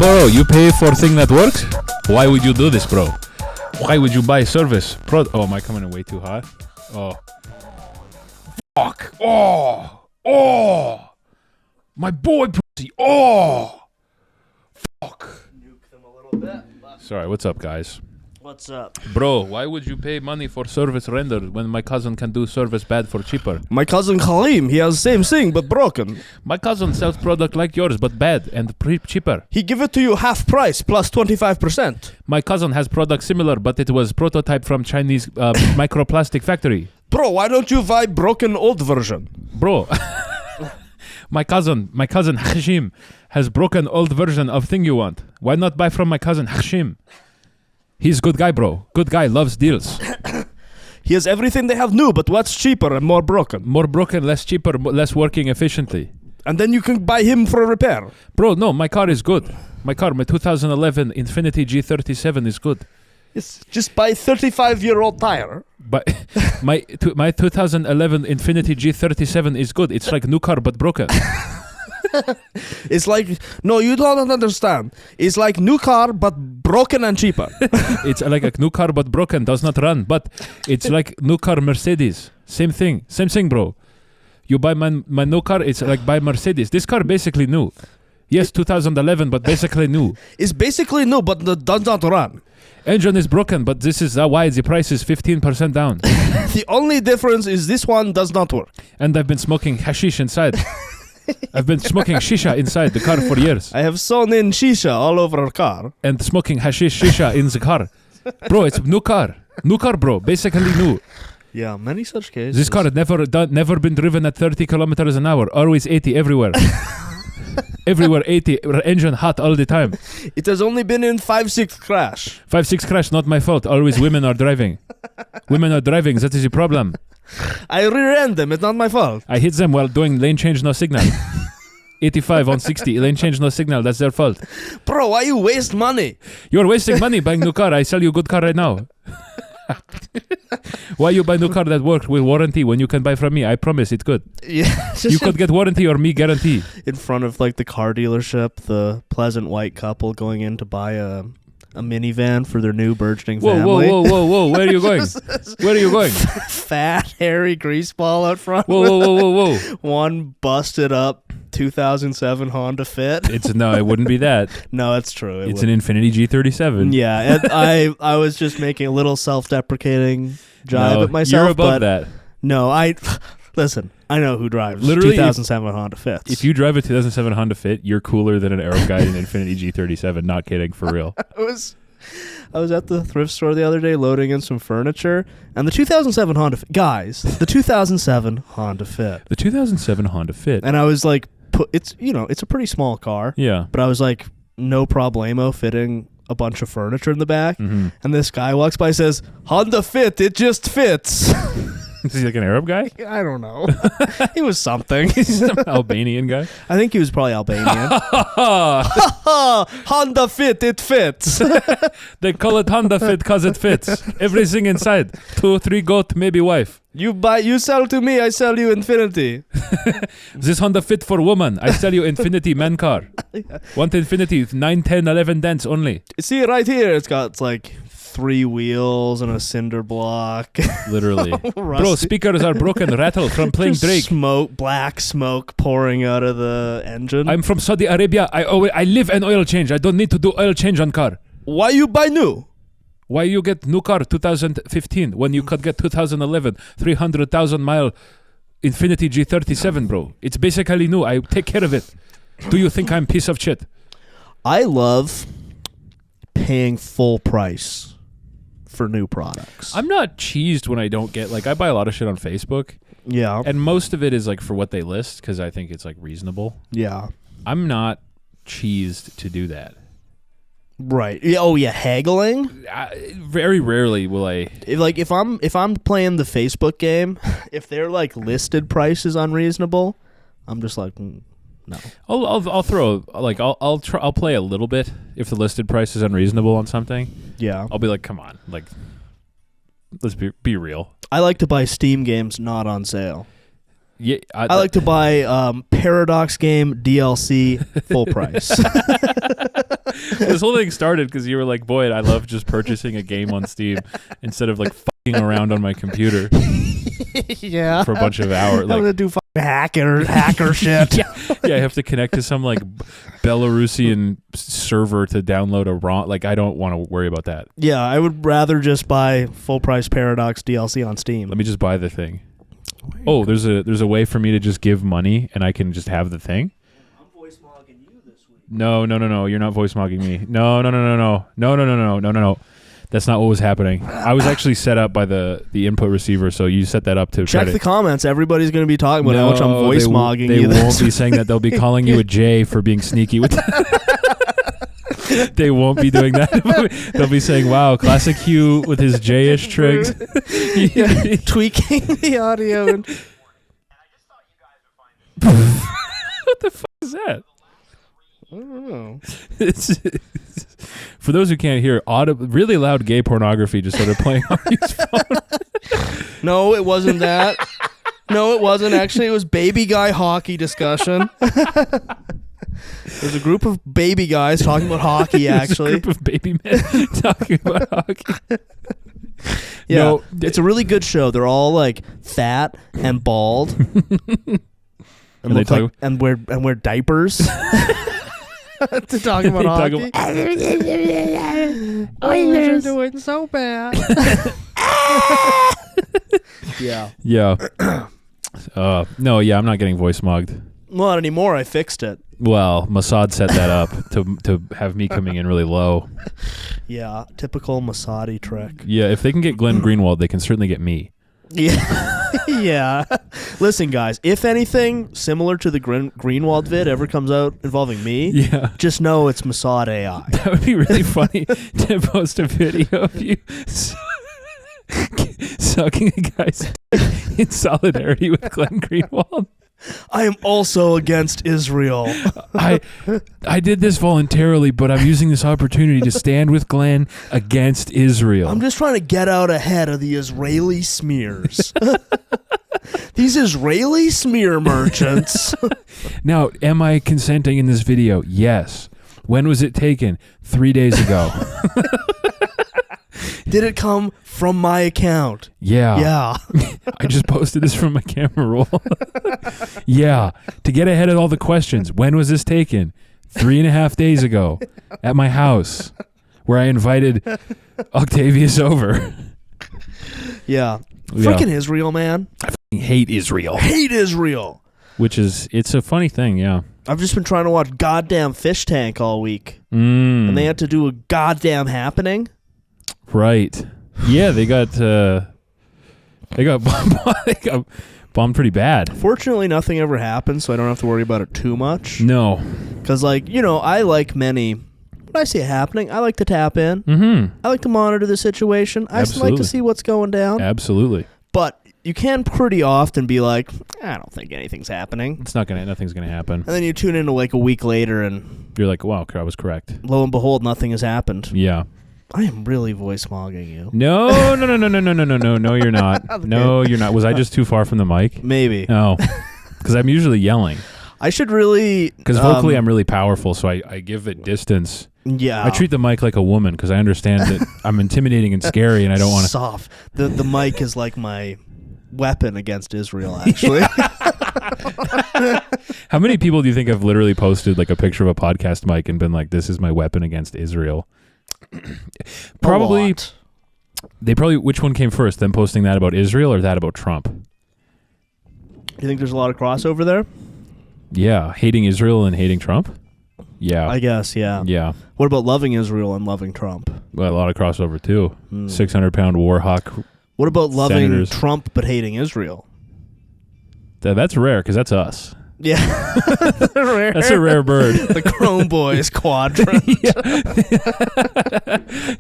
Bro, you pay for thing that works? Why would you do this, bro? Why would you buy service? Oh, am I coming in way too hot? Oh. Fuck. Oh. My boy pussy. Oh. Fuck. Nuke them a little bit. Sorry, what's up, guys? What's up? Bro, why would you pay money for service rendered when my cousin can do service bad for cheaper? My cousin Khalim, he has the same thing but broken. My cousin sells product like yours but bad and cheaper. He give it to you half price plus 25%. My cousin has product similar but it was prototype from Chinese microplastic factory. Bro, why don't you buy broken old version? Bro, my cousin Hashim has broken old version of thing you want. Why not buy from my cousin Hashim? He's good guy, bro. Good guy, loves deals. He has everything they have new, but what's cheaper and more broken? More broken, less cheaper, less working efficiently. And then you can buy him for a repair. Bro, no, my car is good. My 2011 Infiniti G37 is good. Yes, just buy 35-year-old tire. But my 2011 Infiniti G37 is good. It's like new car but broken. It's like, no, you don't understand. It's like new car but broken and cheaper. It's like a new car but broken, does not run. But it's like new car Mercedes. Same thing, bro. You buy my new car, it's like buy Mercedes. This car basically new. Yes, 2011, but basically new. It's basically new, but does not run. Engine is broken, but this is why the price is 15% down. The only difference is this one does not work. And I've been smoking hashish inside. I've been smoking shisha inside the car for years. I have sewn in shisha all over our car. And smoking hashish shisha in the car. Bro, it's new car. New car, bro. Basically new. Yeah, many such cases. This car had never been driven at 30 kilometers an hour. Always 80 everywhere. Everywhere 80. Engine hot all the time. It has only been in 5-6 crash. 5-6 crash, not my fault. Always women are driving. Women are driving. That is the problem. I rear-end them. It's not my fault. I hit them while doing lane change, no signal. 85 on 60. Lane change, no signal. That's their fault. Bro, why you waste money? You're wasting money buying new car. I sell you good car right now. Why you buy new car that works with warranty when you can buy from me? I promise it's good. Yeah, you could get warranty or me guarantee. In front of like the car dealership, the pleasant white couple going in to buy a minivan for their new burgeoning family. Whoa. Where are you going? Where are you going? Fat, hairy greaseball out front. Whoa. One busted up 2007 Honda Fit. It wouldn't be that. No, it's true. It's an Infiniti G37. Yeah, and I was just making a little self-deprecating jibe at myself. You're above that. No, listen, I know who drives literally 2007 Honda Fits. If you drive a 2007 Honda Fit, you're cooler than an Arab guy in an Infiniti G37. Not kidding, for real. I was at the thrift store the other day loading in some furniture, and the 2007 Honda Fit, guys, the 2007 Honda Fit. The 2007 Honda Fit. And I was like, it's a pretty small car. Yeah. But I was like, no problemo fitting a bunch of furniture in the back. Mm-hmm. And this guy walks by and says, Honda Fit, it just fits. Is he like an Arab guy? I don't know. He was something. He's an Albanian guy? I think he was probably Albanian. Honda Fit, it fits. They call it Honda Fit because it fits. Everything inside. 2, 3 goat, maybe wife. You sell to me, I sell you Infinity. This Honda Fit for woman. I sell you Infinity man car. Want Infinity 9, 10, 11 dents only. See right here, it's got like 3 wheels and a cinder block. Literally. Bro, speakers are broken, rattle from playing Drake. Black smoke pouring out of the engine. I'm from Saudi Arabia. I live an oil change. I don't need to do oil change on car. Why you buy new? Why you get new car 2015 when you could get 2011 300,000 mile Infiniti G37, bro? It's basically new. I take care of it. Do you think I'm piece of shit? I love paying full price for new products. I'm not cheesed when I don't get, like, I buy a lot of shit on Facebook. Yeah. And most of it is like for what they list because I think it's like reasonable. Yeah. I'm not cheesed to do that. Right. Oh yeah, haggling. Very rarely will I. If I'm playing the Facebook game, if their like listed price is unreasonable, I'm just like no. I'll throw like I'll play a little bit if the listed price is unreasonable on something. Yeah. I'll be like, come on, like let's be real. I like to buy Steam games not on sale. Yeah, I like to buy Paradox game DLC full price. This whole thing started because you were like, Boyd, I love just purchasing a game on Steam instead of like fucking around on my computer Yeah. for a bunch of hours. I'm Like, gonna do hacker shit. yeah, I have to connect to some like Belarusian server to download a ROM. Like, I don't want to worry about that. Yeah, I would rather just buy full price Paradox DLC on Steam. Let me just buy the thing. Oh, there's a way for me to just give money and I can just have the thing. I'm voice mogging you this week. No. You're not voice mogging me. No. That's not what was happening. I was actually set up by the input receiver, so you set that up to check the comments. Everybody's going to be talking about how much I'm voice mogging you. They won't be saying that. They'll be calling you a J for being sneaky with They won't be doing that. They'll be saying, wow, classic Hugh with his J-ish tricks. Tweaking the audio. And What the fuck is that? I don't know. For those who can't hear, really loud gay pornography just started playing on his phone. No, it wasn't that. No, it wasn't. Actually, it was baby guy hockey discussion. There's a group of baby guys talking about hockey, actually. There's a group of baby men talking about hockey. Yeah, no, it's a really good show. They're all like fat and bald, and they look and wear diapers. To talk about hockey. Oilers are doing so bad. Yeah. No, I'm not getting voice mugged. Not anymore. I fixed it. Well, Mossad set that up to have me coming in really low. Yeah, typical Mossadi trick. Yeah, if they can get Glenn Greenwald, they can certainly get me. Yeah. Yeah. Listen, guys, if anything similar to the Greenwald vid ever comes out involving me, just know it's Mossad AI. That would be really funny to post a video of you sucking a guy's dick in solidarity with Glenn Greenwald. I am also against Israel. I did this voluntarily, but I'm using this opportunity to stand with Glenn against Israel. I'm just trying to get out ahead of the Israeli smears. These Israeli smear merchants. Now, am I consenting in this video? Yes. When was it taken? 3 days ago. Did it come from my account? Yeah. Yeah. I just posted this from my camera roll. Yeah. To get ahead of all the questions, when was this taken? 3.5 days ago at my house where I invited Octavius over. Yeah. Freaking Israel, man. I hate Israel. Hate Israel. It's a funny thing, yeah. I've just been trying to watch goddamn Fish Tank all week. And they had to do a goddamn happening. Right. Yeah, they got bombed pretty bad. Fortunately, nothing ever happened, so I don't have to worry about it too much. No. Because, I like many... When I see it happening, I like to tap in. Mm-hmm. I like to monitor the situation. I just like to see what's going down. Absolutely. But you can pretty often be like, I don't think anything's happening. Nothing's gonna happen. And then you tune in a week later and... You're like, wow, I was correct. Lo and behold, nothing has happened. Yeah. I am really voice mogging you. No, you're not. No, you're not. Was I just too far from the mic? Maybe. No. Because I'm usually yelling. I should really... Because vocally I'm really powerful, so I give it distance. Yeah. I treat the mic like a woman because I understand that I'm intimidating and scary and I don't want to... Soft. The mic is like my weapon against Israel, actually. How many people do you think have literally posted like a picture of a podcast mic and been like, this is my weapon against Israel? Probably. Which one came first? Them posting that about Israel or that about Trump? Do you think there's a lot of crossover there? Yeah. Hating Israel and hating Trump? Yeah. I guess, yeah. Yeah. What about loving Israel and loving Trump? Well, a lot of crossover too. 600-pound war hawk. What about loving senators. Trump but hating Israel? That's rare because that's us. Yeah. Rare. That's a rare bird. The Chrome Boys quadrant.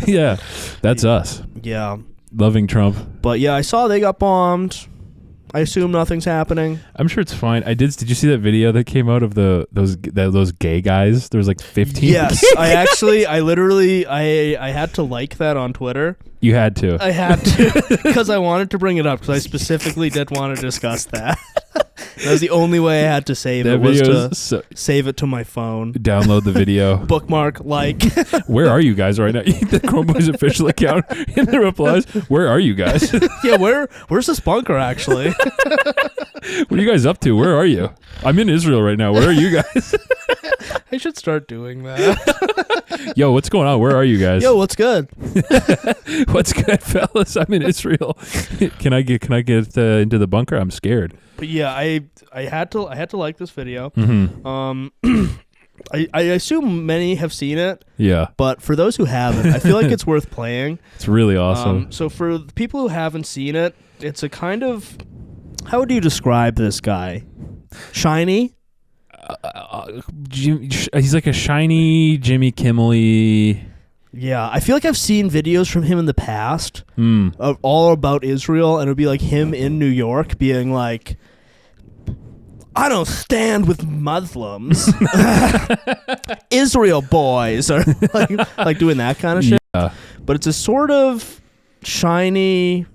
Yeah. That's us. Yeah. Loving Trump. But yeah, I saw they got bombed. I assume nothing's happening. I'm sure it's fine. Did you see that video that came out of those gay guys? There was like 15. Yes. I had to like that on Twitter. You had to. I had to because I wanted to bring it up because I specifically did want to discuss that. That was the only way I had to save That it, was video to save it to my phone. Download the video. Bookmark, like. Where are you guys right now? The Chrome Boys official account in the replies. Where are you guys? Yeah, where's this bunker, actually? What are you guys up to? Where are you? I'm in Israel right now. Where are you guys? I should start doing that. Yo, what's going on? Where are you guys? Yo, what's good? What's good, fellas? I'm in Israel. Can I get into the bunker? I'm scared. But yeah, I had to like this video. Mm-hmm. I assume many have seen it. Yeah. But for those who haven't, I feel like it's worth playing. It's really awesome. So for the people who haven't seen it, it's a kind of, how would you describe this guy? Shiny? He's like a shiny Jimmy Kimmel-y. Yeah, I feel like I've seen videos from him in the past of all about Israel, and it would be like him in New York being like, I don't stand with Muslims. Israel boys, or like doing that kind of shit. Yeah. But it's a sort of shiny.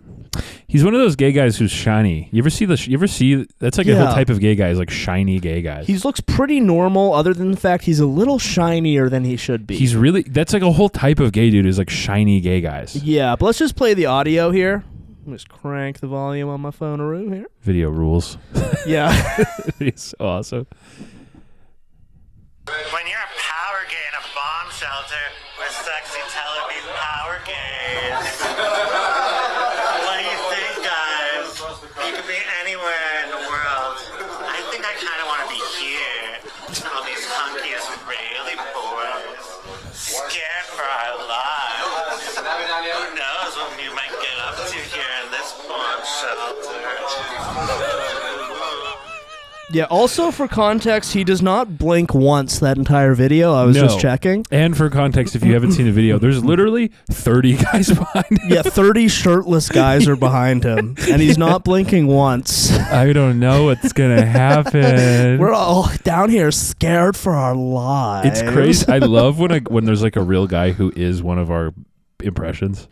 He's one of those gay guys who's shiny. You ever see that's like a whole type of gay guy, is like shiny gay guys. He looks pretty normal, other than the fact he's a little shinier than he should be. That's like a whole type of gay dude, is like shiny gay guys. Yeah, but let's just play the audio here. Just crank the volume on my phone room here. Video rules. Yeah. It's awesome. When you're a power gay in a bomb shelter with sexy Tel Aviv power gays. What do you think, guys? You could be anywhere in the world. I think I kind of want to be here. All these hunky Israeli boys. Scared for our lives. Who knows what you might get up to here in this bomb shelter. Yeah, also for context, he does not blink once that entire video. I was just checking. And for context, if you haven't seen the video, there's literally 30 guys behind him. Yeah, 30 shirtless guys are behind him, and he's not blinking once. I don't know what's going to happen. We're all down here scared for our lives. It's crazy. I love when there's like a real guy who is one of our impressions.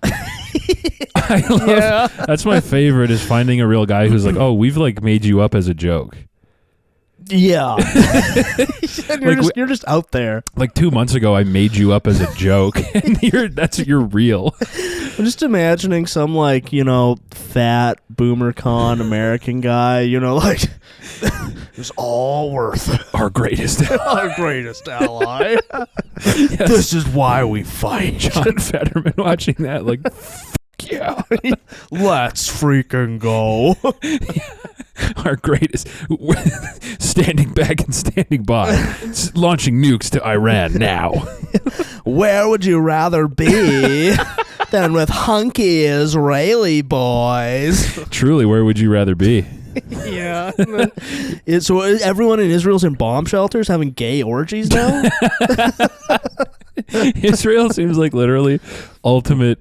I love, that's my favorite, is finding a real guy who's like, oh, we've like made you up as a joke. Yeah. You're just out there. Like 2 months ago, I made you up as a joke, and you're real. I'm just imagining some like, fat boomer con American guy, like it's all worth it. Our greatest ally. Yes. This is why we fight. John Fetterman watching that like, yeah. Let's freaking go. Our greatest, standing back and standing by, launching nukes to Iran now. Where would you rather be than with hunky Israeli boys? Truly, where would you rather be? Yeah. So everyone in Israel's in bomb shelters having gay orgies now? Israel seems like literally ultimate.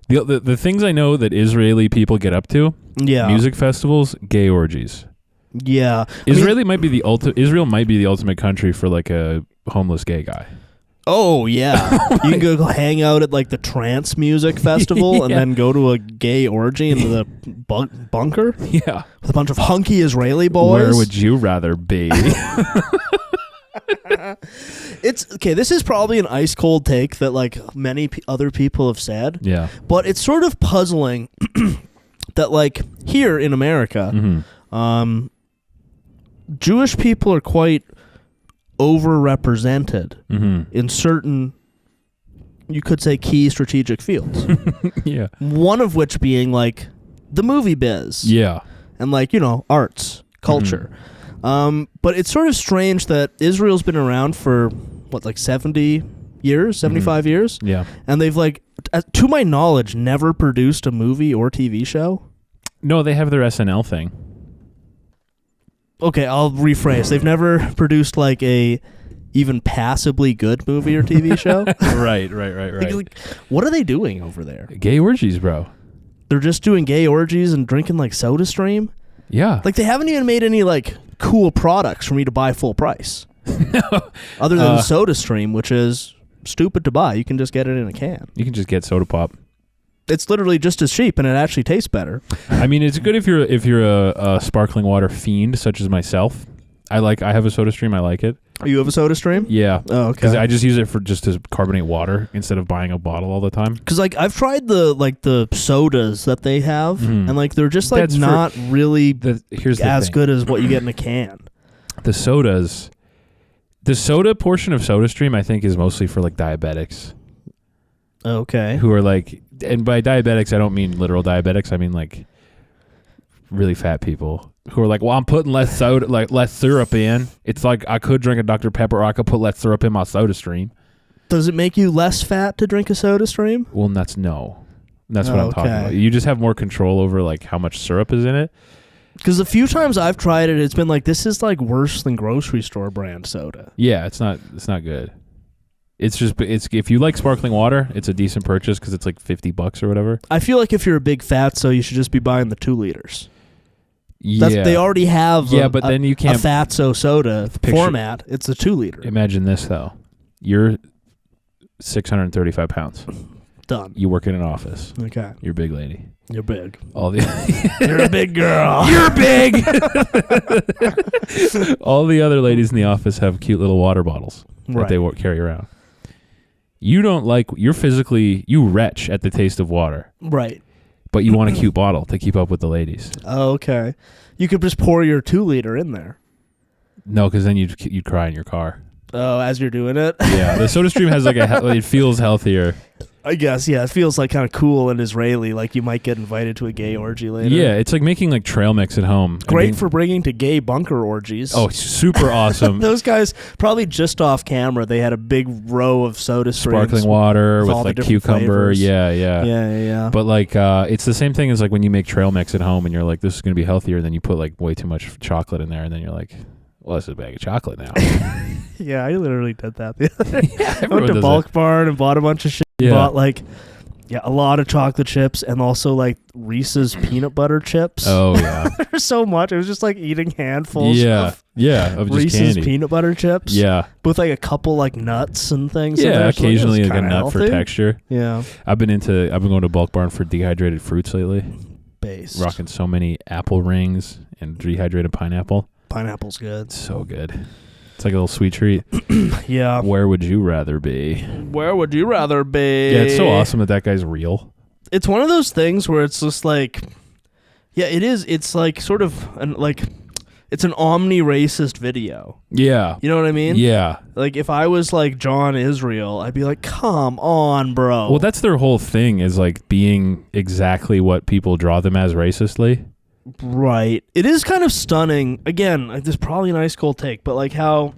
The things I know that Israeli people get up to, music festivals, gay orgies. Yeah. Israel might be the ultimate country for like a homeless gay guy. Oh, yeah. You can go hang out at like the trance music festival and then go to a gay orgy in the bunker. Yeah. With a bunch of hunky Israeli boys. Where would you rather be? It's okay. This is probably an ice cold take that like many other people have said. Yeah, but it's sort of puzzling that like here in America, Jewish people are quite overrepresented in certain, you could say, key strategic fields. Yeah, one of which being like the movie biz. Yeah, and like arts, culture. But it's sort of strange that Israel's been around for, 70 years, 75 years? Yeah. And they've, to my knowledge, never produced a movie or TV show? No, they have their SNL thing. Okay, I'll rephrase. They've never produced, a even passably good movie or TV show? Right. What are they doing over there? Gay orgies, bro. They're just doing gay orgies and drinking, SodaStream? Yeah. They haven't even made any, cool products for me to buy full price. No. Other than SodaStream, which is stupid to buy. You can just get it in a can. You can just get soda pop. it's literally just as cheap, and it actually tastes better. I mean, it's good if you're a sparkling water fiend such as myself. I have a Soda Stream. I like it. You have a Soda Stream? Yeah. Oh, okay. Because I just use it for just to carbonate water instead of buying a bottle all the time. Because like I've tried the sodas that they have, and like they're just like That's not really here's the as thing. good as what you get in a can. The soda portion of Soda Stream, I think, is mostly for like diabetics Okay. who are like, and by diabetics, I don't mean literal diabetics. I mean like really fat people who are like, well, I'm putting less syrup in. It's like I could drink a Dr. Pepper, or I could put less syrup in my Soda Stream. Does it make you less fat to drink a Soda Stream? Well, that's what I'm talking Okay. about. You just have more control over like how much syrup is in it. Because the few times I've tried it, it's been like, this is like worse than grocery store brand soda. Yeah, it's not good. It's if you like sparkling water, it's a decent purchase because it's like $50 or whatever. I feel like if you're a big fatso, you should just be buying the 2 liters. Yeah, They already have but then you can't a fatso soda format. It's a 2 liter. imagine this though. You're 635 pounds. Done. You work in an office. Okay. You're a big lady. You're big. All the You're a big girl. You're big. All the other ladies in the office have cute little water bottles that they carry around. You don't like. You retch at the taste of water. Right. But you want a cute bottle to keep up with the ladies. Oh, okay. You could just pour your 2 liter in there. No, because then you'd cry in your car. Oh, as you're doing it? Yeah, the Soda Stream has like it feels healthier. I guess, yeah. It feels like kind of cool and Israeli, like you might get invited to a gay orgy later. Yeah, it's like making like trail mix at home. Great for bringing to gay bunker orgies. Oh, super awesome. Those guys, probably just off camera, they had a big row of Soda Streams. Sparkling water with all the like different cucumber. flavors. Yeah. But like, it's the same thing as like when you make trail mix at home and you're like, this is going to be healthier. And then you put like way too much chocolate in there. And then you're like, well, this is a bag of chocolate now. Yeah, I literally did that the other day. I went Everyone to does Bulk Barn and bought a bunch of shit. Yeah. Bought like, a lot of chocolate chips and also like Reese's peanut butter chips. Oh, yeah. There's so much. It was just like eating handfuls of of just Reese's candy. peanut butter chips. Yeah. With like a couple like nuts and things. in Yeah, there. So occasionally it like was a kinda nut for healthy. texture. Yeah. I've been going to Bulk Barn for dehydrated fruits lately. Based. Rocking so many apple rings and dehydrated pineapple. Pineapple's good. So good. It's like a little sweet treat. Yeah. Where would you rather be? Where would you rather be? Yeah, it's so awesome that guy's real. It's one of those things where it's just like, yeah, it is. It's like sort of it's an omni-racist video. Yeah. You know what I mean? Yeah. Like if I was like John Israel, I'd be like, come on, bro. Well, that's their whole thing is like being exactly what people draw them as racistly. Right. It is kind of stunning. Again, like, this is probably an ice cold take, but like how,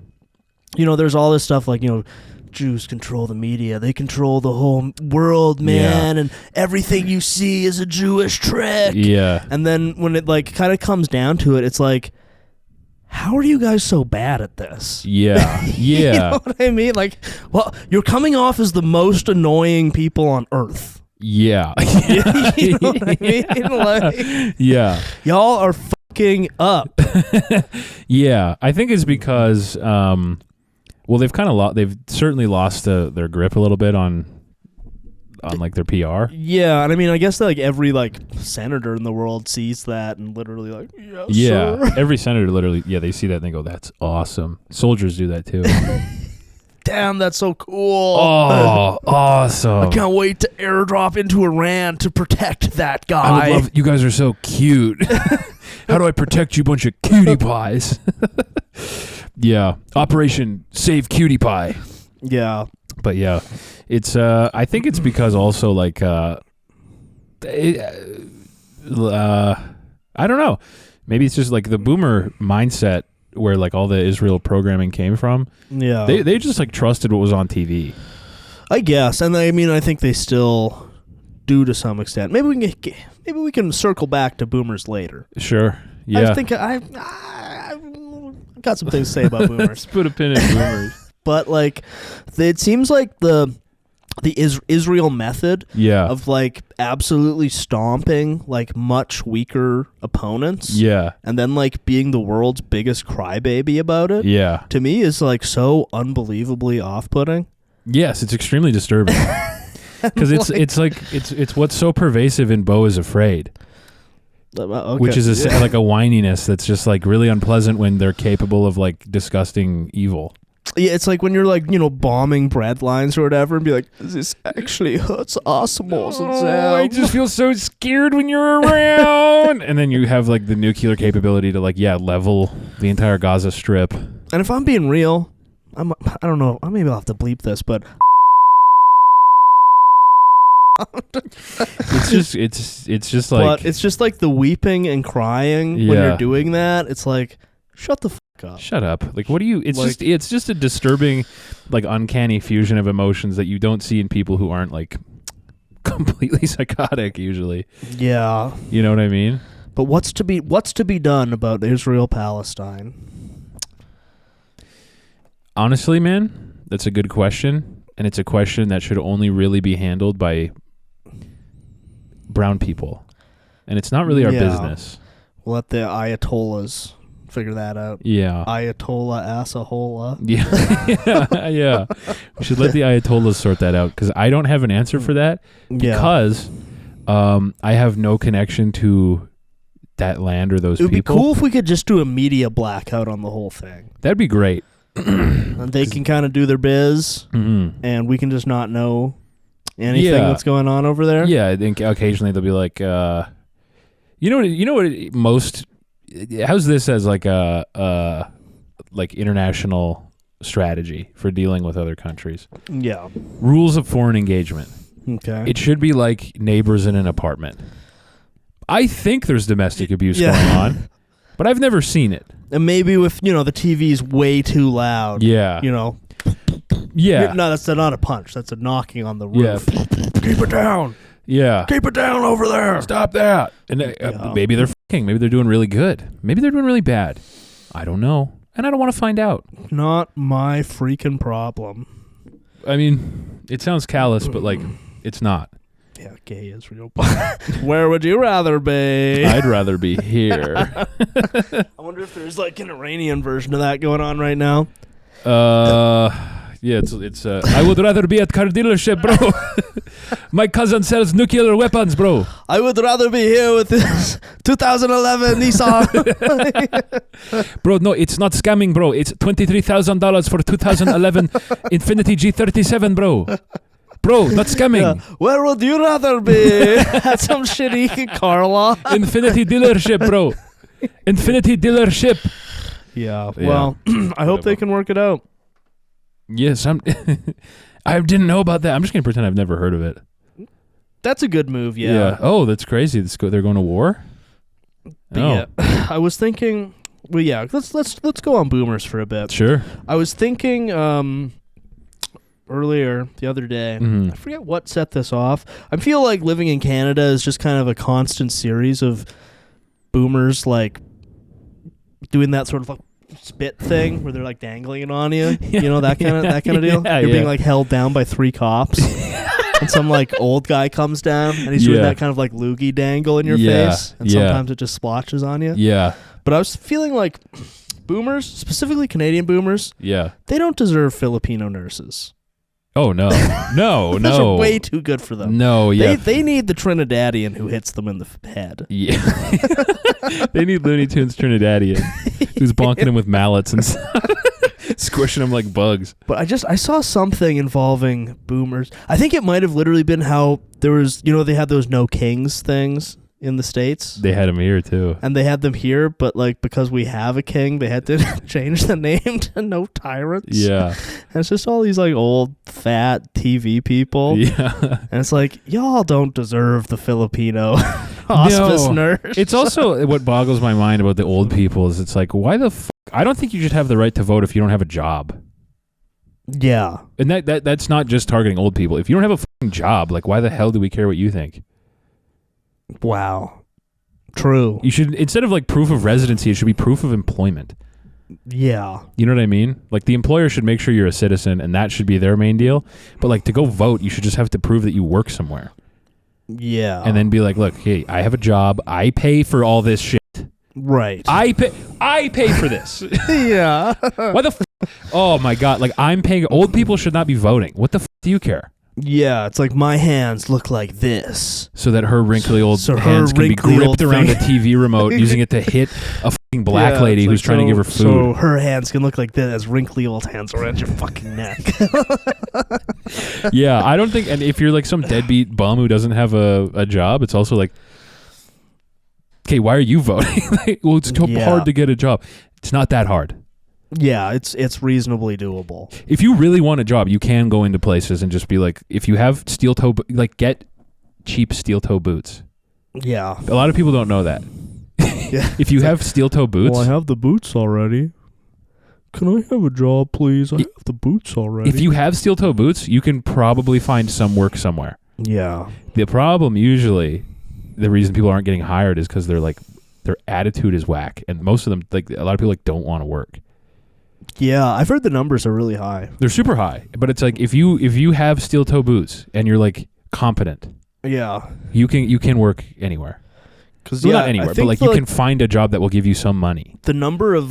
there's all this stuff like, Jews control the media. They control the whole world, man, and everything you see is a Jewish trick. Yeah. And then when it like kind of comes down to it, it's like, how are you guys so bad at this? Yeah. Yeah. You know what I mean? Like, well, you're coming off as the most annoying people on earth. Yeah. You know what I mean? Like, Yeah. y'all are fucking up. Yeah. I think it's because, well, they've certainly lost their grip a little bit on like their PR. Yeah, and I mean, I guess that, like every like senator in the world sees that and literally like, yes, Yeah. sir. Every senator literally, they see that and they go, that's awesome. Soldiers do that too. Damn, that's so cool. Oh, awesome. I can't wait to airdrop into Iran to protect that guy. I would love, you guys are so cute. How do I protect you bunch of cutie pies? Yeah. Operation Save Cutie Pie. Yeah. But yeah, it's I think it's because also like I don't know. Maybe it's just like the boomer mindset where like all the Israel programming came from. Yeah. They just like trusted what was on TV. I guess. And I mean, I think they still do to some extent. Maybe we can circle back to boomers later. Sure. Yeah. I think I've got some things to say about boomers. Let's put a pin in boomers. But like, it seems like the Israel method of like absolutely stomping like much weaker opponents, and then like being the world's biggest crybaby about it, to me is like so unbelievably off-putting. Yes, it's extremely disturbing. Because it's what's so pervasive in Beau is Afraid. Okay. Which is like a whininess that's just like really unpleasant when they're capable of like disgusting evil. Yeah, it's like when you're like, bombing bread lines or whatever and be like, this actually hurts osmos and I just feel so scared when you're around. And then you have like the nuclear capability to like, level the entire Gaza Strip. And if I'm being real, I don't know, maybe I'll have to bleep this, but it's just like, but it's just like the weeping and crying when you're doing that. It's like, shut the fuck up. Shut up. Like, what do you, it's like, it's just a disturbing, like uncanny fusion of emotions that you don't see in people who aren't like completely psychotic usually. Yeah. You know what I mean? But what's to be done about Israel-Palestine? Honestly, man, that's a good question. And it's a question that should only really be handled by brown people. And it's not really our business. We'll let the Ayatollahs figure that out. Yeah. Ayatollah Assahola. Yeah. Yeah. We should let the Ayatollahs sort that out because I don't have an answer for that because I have no connection to that land or those people. It would be cool if we could just do a media blackout on the whole thing. That'd be great. And they can kind of do their biz, and we can just not know anything that's going on over there. Yeah, I think occasionally they'll be like, how's this as like a like international strategy for dealing with other countries? Yeah. Rules of foreign engagement. Okay. It should be like neighbors in an apartment. I think there's domestic abuse going on, but I've never seen it. And maybe with, the TV's way too loud. Yeah. Yeah. No, that's not a punch. That's a knocking on the roof. Yeah. Keep it down. Yeah. Keep it down over there. Stop that. And maybe they're fucking. Maybe they're doing really good. Maybe they're doing really bad. I don't know. And I don't want to find out. Not my freaking problem. I mean, it sounds callous, but like, it's not. Yeah, gay Israel. Where would you rather be? I'd rather be here. I wonder if there's like an Iranian version of that going on right now. Yeah, it's I would rather be at car dealership, bro. My cousin sells nuclear weapons, bro. I would rather be here with this 2011 Nissan. Bro, no, it's not scamming, bro. It's $23,000 for 2011 Infiniti G37, bro. Bro, not scamming. Yeah. Where would you rather be? At some shitty car lot? Infiniti dealership, bro. Infiniti dealership. Yeah. Well, I hope they can work it out. Yes, I didn't know about that. I'm just going to pretend I've never heard of it. That's a good move, yeah. Oh, that's crazy. They're going to war? Yeah. I was thinking, let's go on boomers for a bit. Sure. I was thinking earlier the other day, I forget what set this off. I feel like living in Canada is just kind of a constant series of boomers like doing that sort of like spit thing where they're like dangling it on you, that kind of deal. You're being like held down by 3 cops, and some like old guy comes down and he's doing that kind of like loogie dangle in your face, and sometimes it just splotches on you. Yeah. But I was feeling like boomers, specifically Canadian boomers, they don't deserve Filipino nurses. Oh no, no. Those are way too good for them. No, yeah. They need the Trinidadian who hits them in the head. Yeah. They need Looney Tunes Trinidadian who's bonking him with mallets and squishing him like bugs. But I saw something involving boomers. I think it might have literally been how there was, they had those no kings things in the States. They had them here too. And they had them here, but like because we have a king, they had to change the name to No Tyrants. Yeah. And it's just all these like old fat TV people. Yeah. And it's like, y'all don't deserve the Filipino hospice nurse. It's also what boggles my mind about the old people is it's like, why the fuck? I don't think you should have the right to vote if you don't have a job. Yeah. And that's not just targeting old people. If you don't have a fucking job, like why the hell do we care what you think? Wow. True. You should, instead of like proof of residency, it should be proof of employment. Yeah. You know what I mean? Like the employer should make sure you're a citizen and that should be their main deal. But like to go vote, you should just have to prove that you work somewhere. Yeah. And then be like, look, hey, I have a job. I pay for all this shit. Right. I pay for this. Yeah. Why the oh my God. Like I'm paying. Old people should not be voting. What the do you care? Yeah, it's like my hands look like this. So that her wrinkly old So her hands can be wrinkly gripped old around a thing- TV remote, using it to hit a fucking black Yeah, lady it's who's like, trying to give her food. So her hands can look like this as wrinkly old hands around your fucking neck. Yeah, I don't think, and if you're like some deadbeat bum who doesn't have a job, it's also like, okay, why are you voting? Like, well, it's so Yeah. hard to get a job. It's not that hard. Yeah, it's reasonably doable. If you really want a job, you can go into places and just be like, if you have steel toe, like get cheap steel toe boots. Yeah. A lot of people don't know that. Yeah. If you have steel toe boots, Well, I have the boots already. Can I have a job, please? I have the boots already. if you have steel toe boots, you can probably find some work somewhere. Yeah. The problem usually, the reason people aren't getting hired is because they're like, their attitude is whack, and most of them, like a lot of people, like don't want to work. Yeah, I've heard the numbers are really high. They're super high, but it's like if you have steel toe boots and you're like competent, Yeah. you can work anywhere. Because Well, not anywhere, but like you can find a job that will give you some money. The number of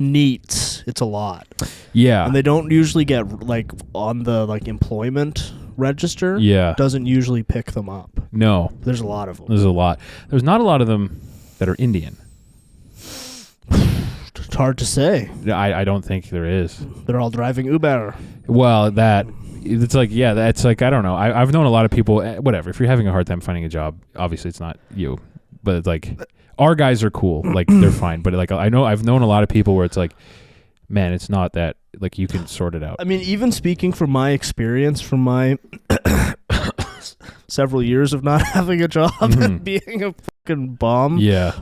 NEETs, it's a lot. Yeah. And they don't usually get like on the like employment register. Yeah. Doesn't usually pick them up. No. There's a lot of them. There's a lot. There's not a lot of them that are Indian. It's hard to say. I don't think there is. They're all driving Uber. Well, it's like, yeah, that's like, I don't know. I've known a lot of people, whatever. If you're having a hard time finding a job, obviously it's not you. But it's like, our guys are cool. Like, they're fine. But like, I've known a lot of people where it's like, man, it's not that, like, you can sort it out. I mean, even speaking from my experience, from my several years of not having a job and being a fucking bum. Yeah.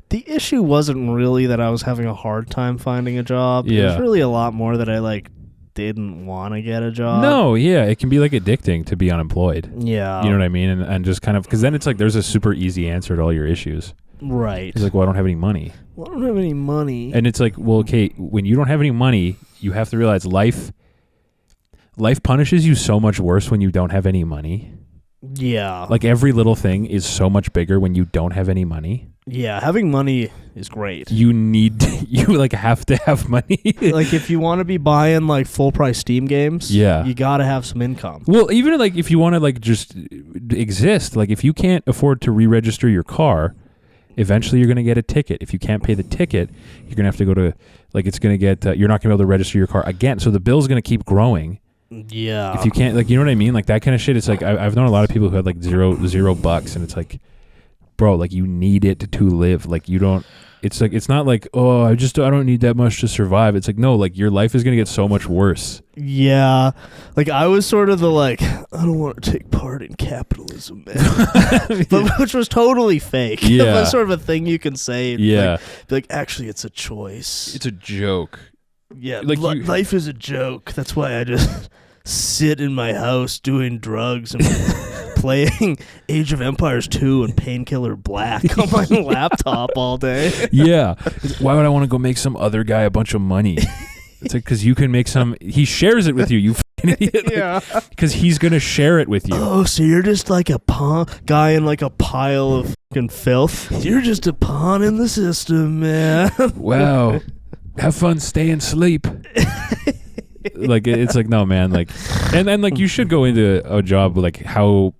The issue wasn't really that I was having a hard time finding a job. It was Yeah. really a lot more that I like didn't want to get a job. No, yeah. It can be like addicting to be unemployed. Yeah. You know what I mean? And just kind of, because then it's like there's a super easy answer to all your issues. Right. It's like, well, I don't have any money. Well, I don't have any money. And it's like, well, okay, when you don't have any money, you have to realize life punishes you so much worse when you don't have any money. Yeah. Like every little thing is so much bigger when you don't have any money. Yeah, having money is great. You like have to have money. Like if you want to be buying like full price Steam games, Yeah. you got to have some income. Well, even like if you want to like just exist, like if you can't afford to re-register your car, eventually you're going to get a ticket. If you can't pay the ticket, you're going to have to go to like it's going to get you're not going to be able to register your car again. So the bill's going to keep growing. Yeah. If you can't, like, you know what I mean? Like that kind of shit. It's like I've known a lot of people who had like zero bucks, and it's like, bro, like you need it to live. Like you don't. It's like it's not like, oh, I don't need that much to survive. It's like, no, like your life is gonna get so much worse. Yeah. Like I was sort of the like, I don't want to take part in capitalism, man. But, which was totally fake. Yeah. That's sort of a thing you can say. Yeah. Be like, actually, it's a choice. It's a joke. Yeah, like life is a joke. That's why I just sit in my house doing drugs and playing Age of Empires 2 and Painkiller Black on my laptop all day. Yeah. Why would I want to go make some other guy a bunch of money? It's like, because you can make some. He shares it with you. You fucking idiot. Like, Yeah. Because he's gonna share it with you. Oh, so you're just like a pawn guy in like a pile of fucking filth. You're just a pawn in the system, man. Wow. Have fun staying asleep. Like it's like, no, man, like and then like you should go into a job like how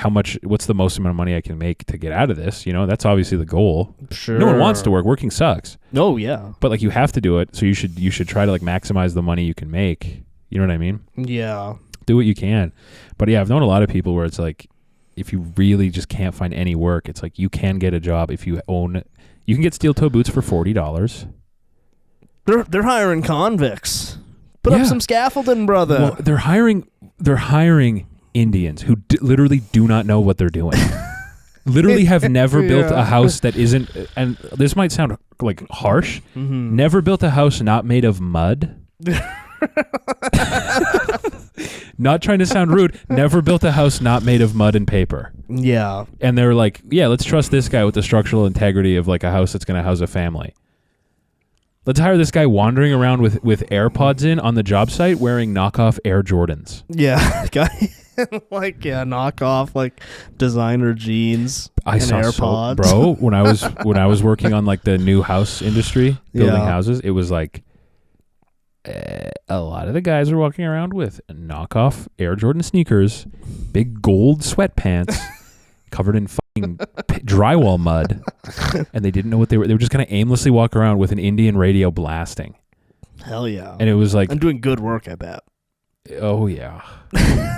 much, what's the most amount of money I can make to get out of this, you know? That's obviously the goal. Sure. No one wants to work. Working sucks. Oh yeah. But like you have to do it, so you should try to like maximize the money you can make. You know what I mean? Yeah. Do what you can. But yeah, I've known a lot of people where it's like if you really just can't find any work, it's like you can get a job if you can get steel toe boots for $40. They're hiring convicts. Put Yeah. up some scaffolding, brother. Well, they're hiring Indians who literally do not know what they're doing. Literally have never built a house that isn't, and this might sound like harsh, never built a house not made of mud. Not trying to sound rude, never built a house not made of mud and paper. Yeah. And they're like, yeah, let's trust this guy with the structural integrity of like a house that's going to house a family. Let's hire this guy wandering around with AirPods in on the job site wearing knockoff Air Jordans. Yeah. Guy like knock off like designer jeans I and saw AirPods. bro, when I was working on like the new house industry, building Yeah. houses, it was like a lot of the guys are walking around with knockoff Air Jordan sneakers, big gold sweatpants, covered in fucking drywall mud, and they didn't know what they were. They were just going to aimlessly walk around with an Indian radio blasting. Hell yeah. And it was like... I'm doing good work, I bet. Oh, yeah.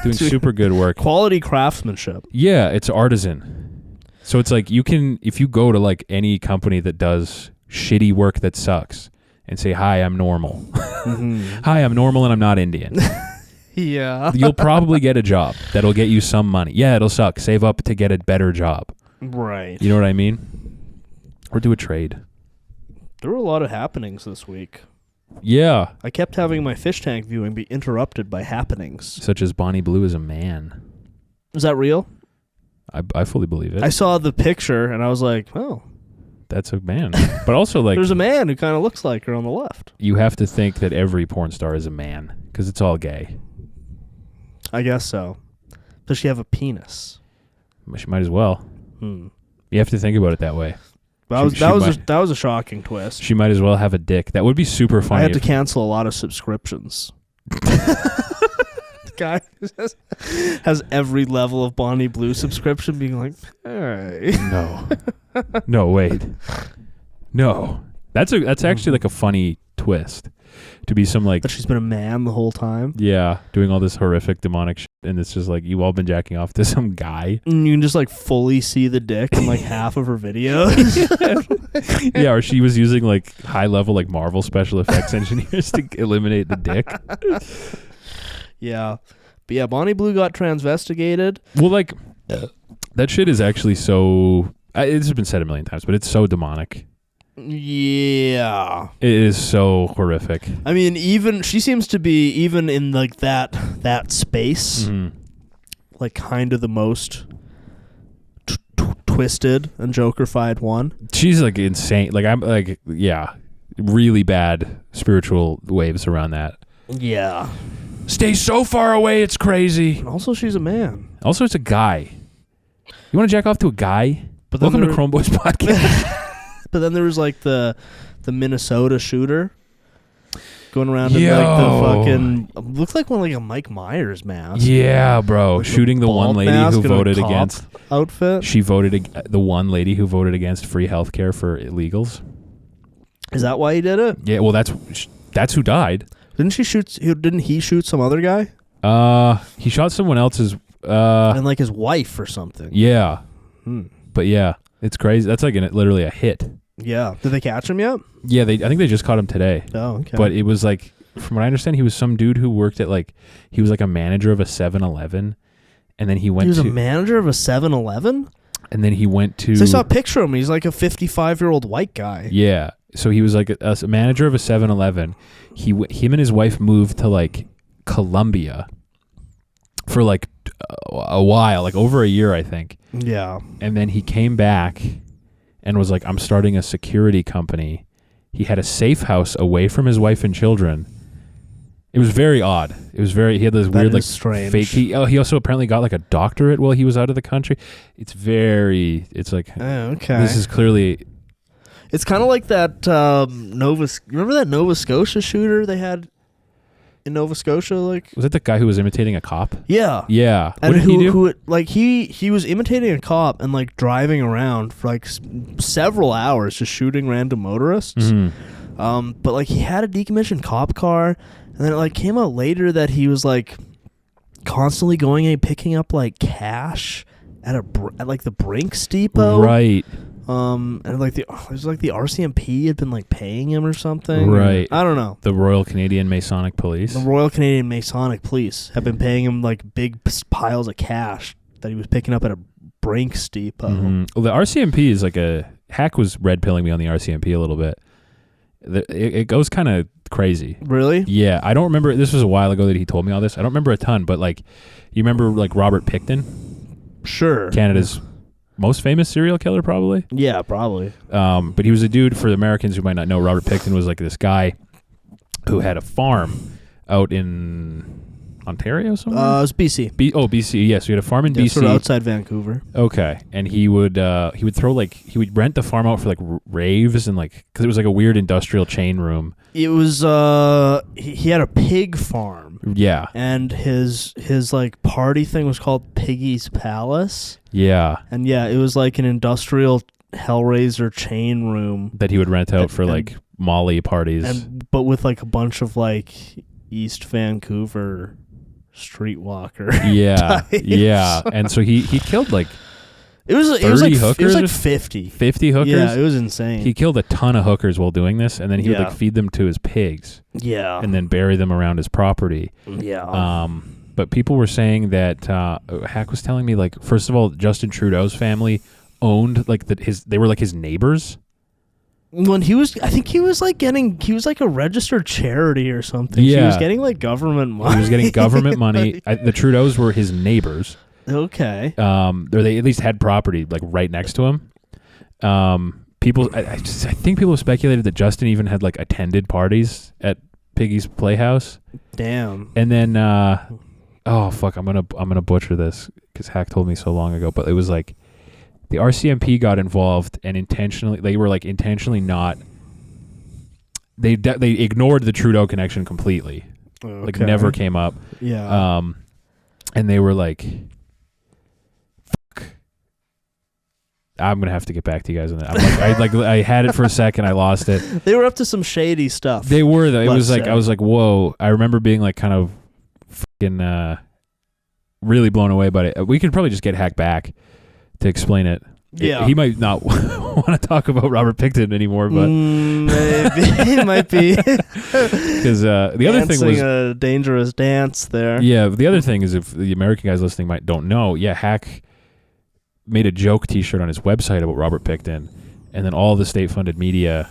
Doing super good work. Quality craftsmanship. Yeah, it's artisan. So it's like you can... If you go to like any company that does shitty work that sucks and say, hi, I'm normal. Mm-hmm. Hi, I'm normal and I'm not Indian. Yeah. You'll probably get a job that'll get you some money. Yeah, it'll suck. Save up to get a better job. Right. You know what I mean? Or do a trade. There were a lot of happenings this week. Yeah. I kept having my fish tank viewing be interrupted by happenings. Such as Bonnie Blue is a man. Is that real? I fully believe it. I saw the picture and I was like, oh. That's a man. But also, like... There's a man who kind of looks like her on the left. You have to think that every porn star is a man, because it's all gay. I guess so. Does she have a penis? She might as well. You have to think about it that way. That was a shocking twist. She might as well have a dick. That would be super funny. I had to cancel a lot of subscriptions. Guy has every level of Bonnie Blue subscription being like, hey. No, wait. No. That's actually like a funny twist. To be some like... But she's been a man the whole time? Yeah, doing all this horrific demonic shit, and it's just like, you've all been jacking off to some guy. And you can just like fully see the dick in like half of her videos. Yeah, or she was using like high level like Marvel special effects engineers to eliminate the dick. Yeah. But yeah, Bonnie Blue got transvestigated. Well, like, that shit is actually so... It's been said a million times, but it's so demonic. Yeah. It is so horrific. I mean, she seems to be, even in like that space, like kind of the most twisted and Joker-fied one. She's like insane. Like, I'm like, yeah, really bad spiritual waves around that. Yeah. Stay so far away, it's crazy. And also, she's a man. Also, it's a guy. You want to jack off to a guy? But welcome to Chrome Boys Podcast. But then there was like the Minnesota shooter going around in like the fucking... Looks like one like a Mike Myers mask. Yeah, bro. Like shooting the one lady who voted against... outfit. She voted... The one lady who voted against free healthcare for illegals. Is that why he did it? Yeah, well, that's who died. Didn't he shoot some other guy? He shot someone else's... and like his wife or something. Yeah. But yeah, it's crazy. That's like literally a hit. Yeah. Did they catch him yet? Yeah, I think they just caught him today. Oh, okay. But it was like, from what I understand, he was some dude who worked at like, he was like a manager of a 7-Eleven, and then he went to... He was a manager of a 7-Eleven? And then he went to... So I saw a picture of him. He's like a 55-year-old white guy. Yeah. So he was like a manager of a 7-Eleven. Him and his wife moved to like Colombia for like a while, like over a year, I think. Yeah. And then he came back and was like, I'm starting a security company. He had a safe house away from his wife and children. It was very odd. He had this weird like strange. fake. He also apparently got like a doctorate while he was out of the country. It's like, okay. This is clearly... It's kind of like that remember that Nova Scotia shooter they had in Nova Scotia? Like, was it the guy who was imitating a cop? Yeah. Yeah. And what did he do? Who like he was imitating a cop and like driving around for like several hours just shooting random motorists. Mm-hmm. But like he had a decommissioned cop car, and then it like came out later that he was like constantly going and picking up like cash at like the Brinks depot. Right. And like it was like the RCMP had been like paying him or something. Right. I don't know. The Royal Canadian Masonic Police. The Royal Canadian Masonic Police have been paying him like big piles of cash that he was picking up at a Brinks depot. Mm-hmm. Well, the RCMP is like Hack was red pilling me on the RCMP a little bit. It goes kind of crazy. Really? Yeah. I don't remember. This was a while ago that he told me all this. I don't remember a ton, but like, you remember like Robert Pickton? Sure. Canada's most famous serial killer, probably. Yeah, probably. But he was a dude, for the Americans who might not know, Robert Pickton was like this guy who had a farm out in Ontario somewhere? It was BC. BC. Yes, we had a farm in Yeah, BC. sort of outside Vancouver. Okay, and he would throw like he would rent the farm out for like raves and like because it was like a weird industrial chain room. It was he had a pig farm. Yeah, And his like party thing was called Piggy's Palace. yeah, And yeah, it was like an industrial Hellraiser chain room. that he would rent out for like Molly parties. But with like a bunch of like East Vancouver streetwalker. Yeah, types. yeah, and so he killed like It was like 30 hookers? it was like 50. 50 hookers. Yeah, it was insane. He killed a ton of hookers while doing this, and then he would Yeah. like feed them to his pigs yeah. and then bury them around his property. yeah. But people were saying that Hack was telling me like first of all, Justin Trudeau's family owned like they were like his neighbors. When he was, I think he was like a registered charity or something. He Yeah. was getting like government money. He was getting government money. The Trudeaus were his neighbors. Okay. Or they at least had property like right next to him. People, I think people speculated that Justin even had like attended parties at Piggy's Playhouse. Damn. And then, oh fuck, I'm gonna butcher this because Hack told me so long ago. But it was like the RCMP got involved and they were intentionally not. They ignored the Trudeau connection completely. Okay. Like never came up. Yeah. And they were like, fuck. I'm gonna have to get back to you guys on that. I had it for a second, I lost it. They were up to some shady stuff. They were though. It was like say. I was like, whoa. I remember being like kind of fucking really blown away by it. We could probably just get Hack back to explain it. Yeah. He might not want to talk about Robert Picton anymore, but maybe it might be because the other thing was a dangerous dance there. yeah. The other thing is if the American guys listening don't know, yeah, Hack made a joke T-shirt on his website about Robert Picton, and then all the state-funded media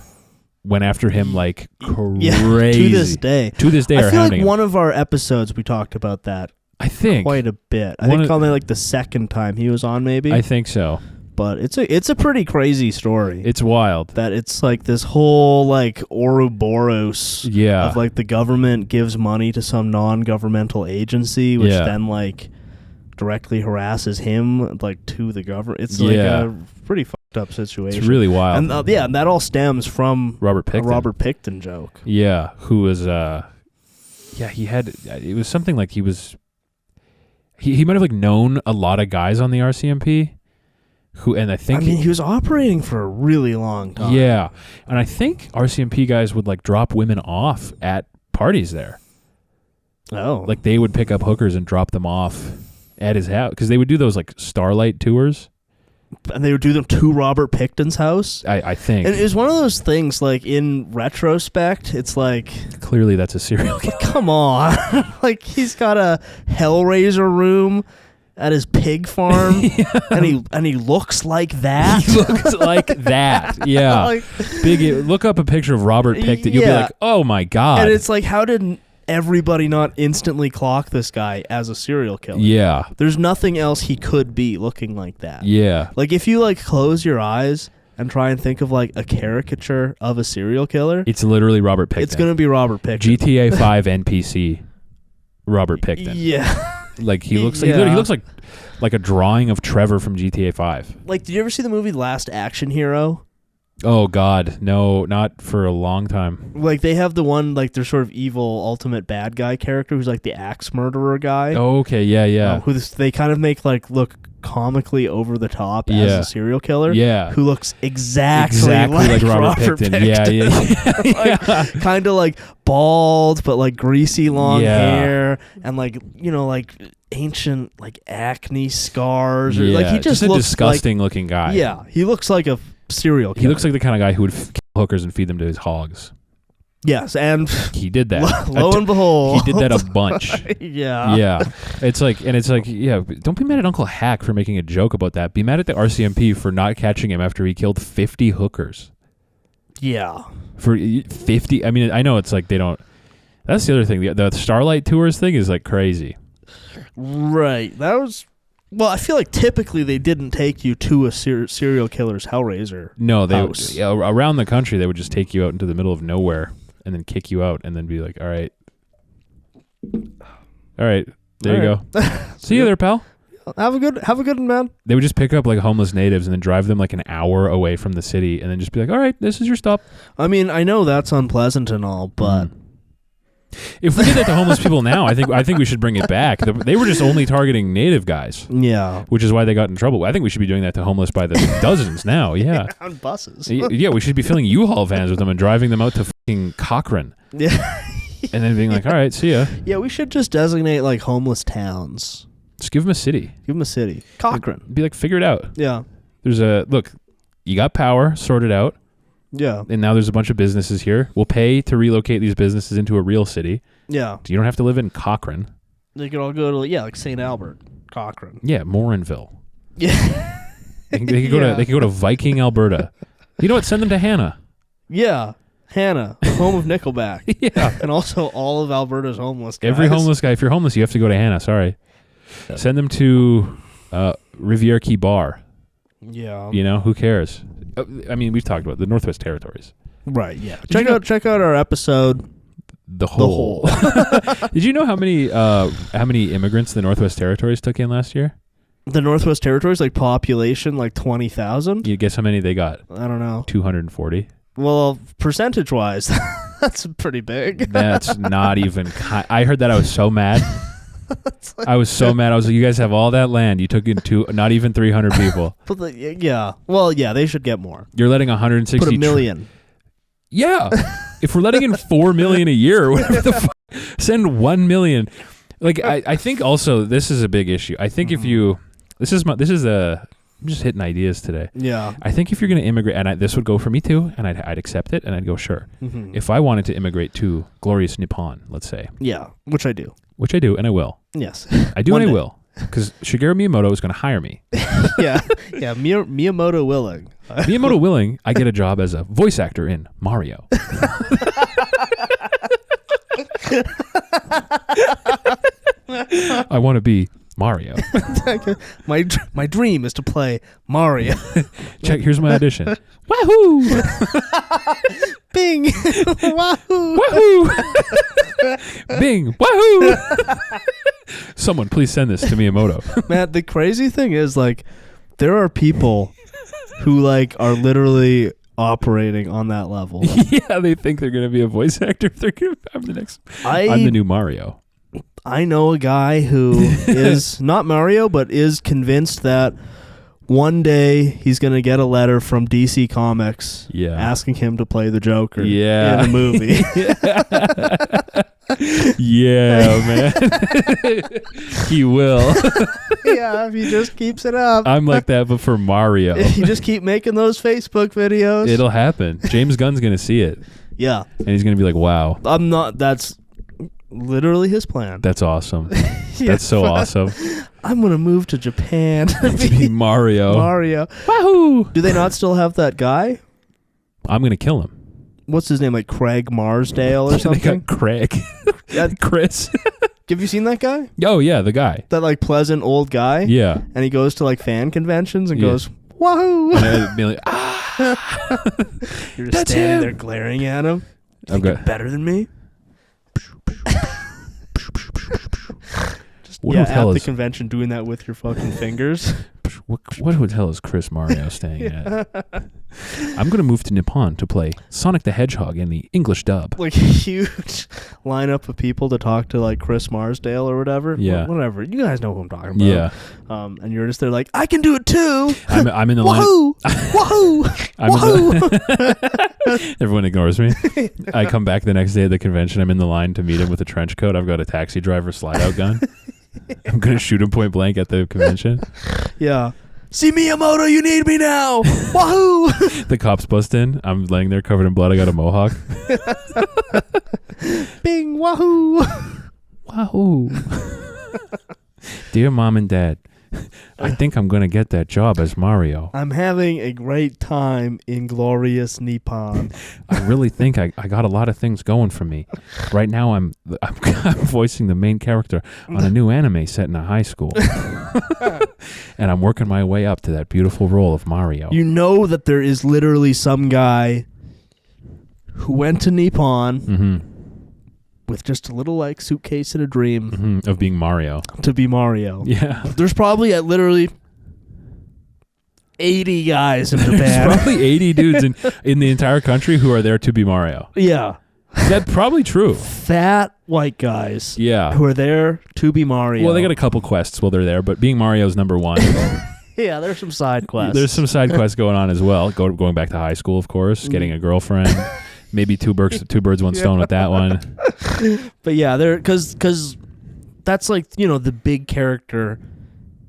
went after him like crazy. Yeah, to this day. I I feel like one of our episodes we talked about that I think quite a bit. I think only like the second time he was on, maybe. I think so. But it's a pretty crazy story. It's wild. That it's like this whole like Ouroboros Yeah. of like the government gives money to some non-governmental agency, which Yeah. then like directly harasses him like to the government. It's like a pretty fucked up situation. It's really wild. And and that all stems from Robert Picton. a Robert Picton joke. Yeah, who was he had it was something like he might have like known a lot of guys on the RCMP and I think he was operating for a really long time. Yeah. And I think RCMP guys would like drop women off at parties there. Oh. Like they would pick up hookers and drop them off at his house because they would do those like Starlight tours. And they would do them to Robert Picton's house. I think. And it was one of those things, like, in retrospect, it's like... Clearly that's a serial killer. Come on. Like, he's got a Hellraiser room at his pig farm, and he looks like that. He looks like that. Yeah. Like, Look up a picture of Robert Picton. You'll be like, oh my God. And it's like, how did everybody not instantly clock this guy as a serial killer? Yeah. There's nothing else he could be looking like that. Yeah. Like, if you, like, close your eyes and try and think of, like, a caricature of a serial killer, It's literally Robert Picton. it's going to be Robert Picton. GTA 5 NPC Robert Picton. Yeah. Like he looks Yeah. he looks like a drawing of Trevor from GTA 5. Like, did you ever see the movie Last Action Hero? Oh God, no, not for a long time. Like, they have the one, like, their sort of evil ultimate bad guy character who's like the axe murderer guy. Oh, okay, yeah. Who they kind of make like look comically over the top as Yeah. a serial killer. Yeah. Who looks exactly like Robert Picton. Yeah. Kind of like bald, but like greasy long Yeah. hair, and like, you know, like ancient like acne scars. Or, like, he just a looks disgusting looking guy. like, yeah, he looks like a serial killer. He looks like the kind of guy who would kill hookers and feed them to his hogs. Yes, and He did that. lo and behold, He did that a bunch. yeah. Yeah. It's like, yeah, don't be mad at Uncle Hack for making a joke about that. Be mad at the RCMP for not catching him after he killed 50 hookers. Yeah. For 50, I mean, I know it's like they don't, that's the other thing. The Starlight Tours thing is like crazy. Right. That was... Well, I feel like typically they didn't take you to a serial killer's Hellraiser. No, they house. around the country they would just take you out into the middle of nowhere and then kick you out and then be like, all right. All right. There you go. See you there, pal. Have a good one, man. They would just pick up like homeless natives and then drive them like an hour away from the city and then just be like, all right, this is your stop. I mean, I know that's unpleasant and all, but if we did that to homeless people now, I think we should bring it back. They were just only targeting native guys. Yeah. Which is why they got in trouble. I think we should be doing that to homeless by the dozens now. Yeah. On buses. Yeah, we should be filling U-Haul vans with them and driving them out to fucking Cochrane. Yeah. And then being like, all right, see ya. Yeah, we should just designate like homeless towns. Just give them a city. Give them a city. Cochrane. Be like, figure it out. Yeah. Look, you got power, sort it out. Yeah. And now there's a bunch of businesses here. We'll pay to relocate these businesses into a real city. Yeah. You don't have to live in Cochrane. They could all go to, like St. Albert, Cochrane. Yeah, Morinville. Yeah. They could go to Viking, Alberta. You know what? Send them to Hannah. Yeah. Hannah, home of Nickelback. Yeah. And also all of Alberta's homeless guys. Every homeless guy, if you're homeless, you have to go to Hannah. Sorry. Yeah. Send them to Riviere Key Bar. Yeah. You know, who cares? I mean, we've talked about the Northwest Territories. Right, yeah. Check out our episode The Hole. Did you know how many immigrants the Northwest Territories took in last year? The Northwest Territories, like population, like 20,000? You guess how many they got? I don't know. 240. Well, percentage-wise, that's pretty big. That's not even... I heard that. I was so mad. I was so mad. I was like, you guys have all that land. You took in not even 300 people. But yeah. Well, yeah, they should get more. You're letting 160... Put a million. Yeah. If we're letting in 4 million a year or whatever the fuck, send 1 million. Like, I think also this is a big issue. I think if you... I'm just hitting ideas today. Yeah. I think if you're going to immigrate, and this would go for me too, and I'd accept it, and I'd go, sure. Mm-hmm. If I wanted to immigrate to glorious Nippon, let's say. Yeah, which I do. Which I do, and I will. Yes. I do and I will. Because Shigeru Miyamoto is going to hire me. Yeah. Miyamoto willing. Miyamoto willing, I get a job as a voice actor in Mario. I want to be Mario. My dream is to play Mario. Check, here's my audition. Wahoo! Bing! Wahoo! Wahoo! Bing! Wahoo! Someone please send this to Miyamoto. Man, the crazy thing is, like, there are people who, like, are literally operating on that level. Yeah, they think they're going to be a voice actor. I'm the new Mario. I know a guy who is not Mario, but is convinced that one day he's going to get a letter from DC Comics asking him to play the Joker in a movie. Yeah, man. He will. Yeah, if he just keeps it up. I'm like that, but for Mario. If you just keep making those Facebook videos. It'll happen. James Gunn's going to see it. Yeah. And he's going to be like, wow. That's literally his plan. That's awesome. That's so awesome. I'm going to move to Japan to be Mario. Wahoo! Do they not still have that guy? I'm going to kill him. What's his name? Like Craig Marsdale or something? They got Craig. Chris. Have you seen that guy? Oh, yeah, the guy. That, like, pleasant old guy? Yeah. And he goes to, like, fan conventions and goes, wahoo! And I'd be like, ah! You're just standing there glaring at him. Think you're better than me? What at the convention doing that with your fucking fingers. What hotel is Chris Mario staying at? I'm going to move to Nippon to play Sonic the Hedgehog in the English dub. Like a huge lineup of people to talk to, like, Chris Marsdale or whatever. Yeah. Whatever. You guys know who I'm talking about. Yeah. And you're just there like, I can do it too. I'm in the Wahoo! Wahoo! Wahoo! Everyone ignores me. I come back the next day at the convention. I'm in the line to meet him with a trench coat. I've got a taxi driver slide-out gun. I'm going to shoot him point blank at the convention. Yeah. See Miyamoto, you need me now. Wahoo! The cops bust in. I'm laying there covered in blood. I got a mohawk. Bing, wahoo. Wahoo. Dear Mom and Dad, I think I'm going to get that job as Mario. I'm having a great time in glorious Nippon. I really think I got a lot of things going for me. Right now, I'm voicing the main character on a new anime set in a high school. And I'm working my way up to that beautiful role of Mario. You know that there is literally some guy who went to Nippon, with just a little like suitcase and a dream Of being Mario. to be Mario. Yeah. There's probably literally 80 guys in There's Japan. probably 80 dudes in the entire country who are there to be Mario. Yeah. That's probably true. Fat white guys Yeah. who are there to be Mario. Well, they got a couple quests while they're there, but being Mario's number one. Yeah, there's some side quests. There's some side quests going on as well. Going back to high school, of course, getting a girlfriend. Maybe two birds, one stone with that one. But yeah, there because that's like, you know, the big character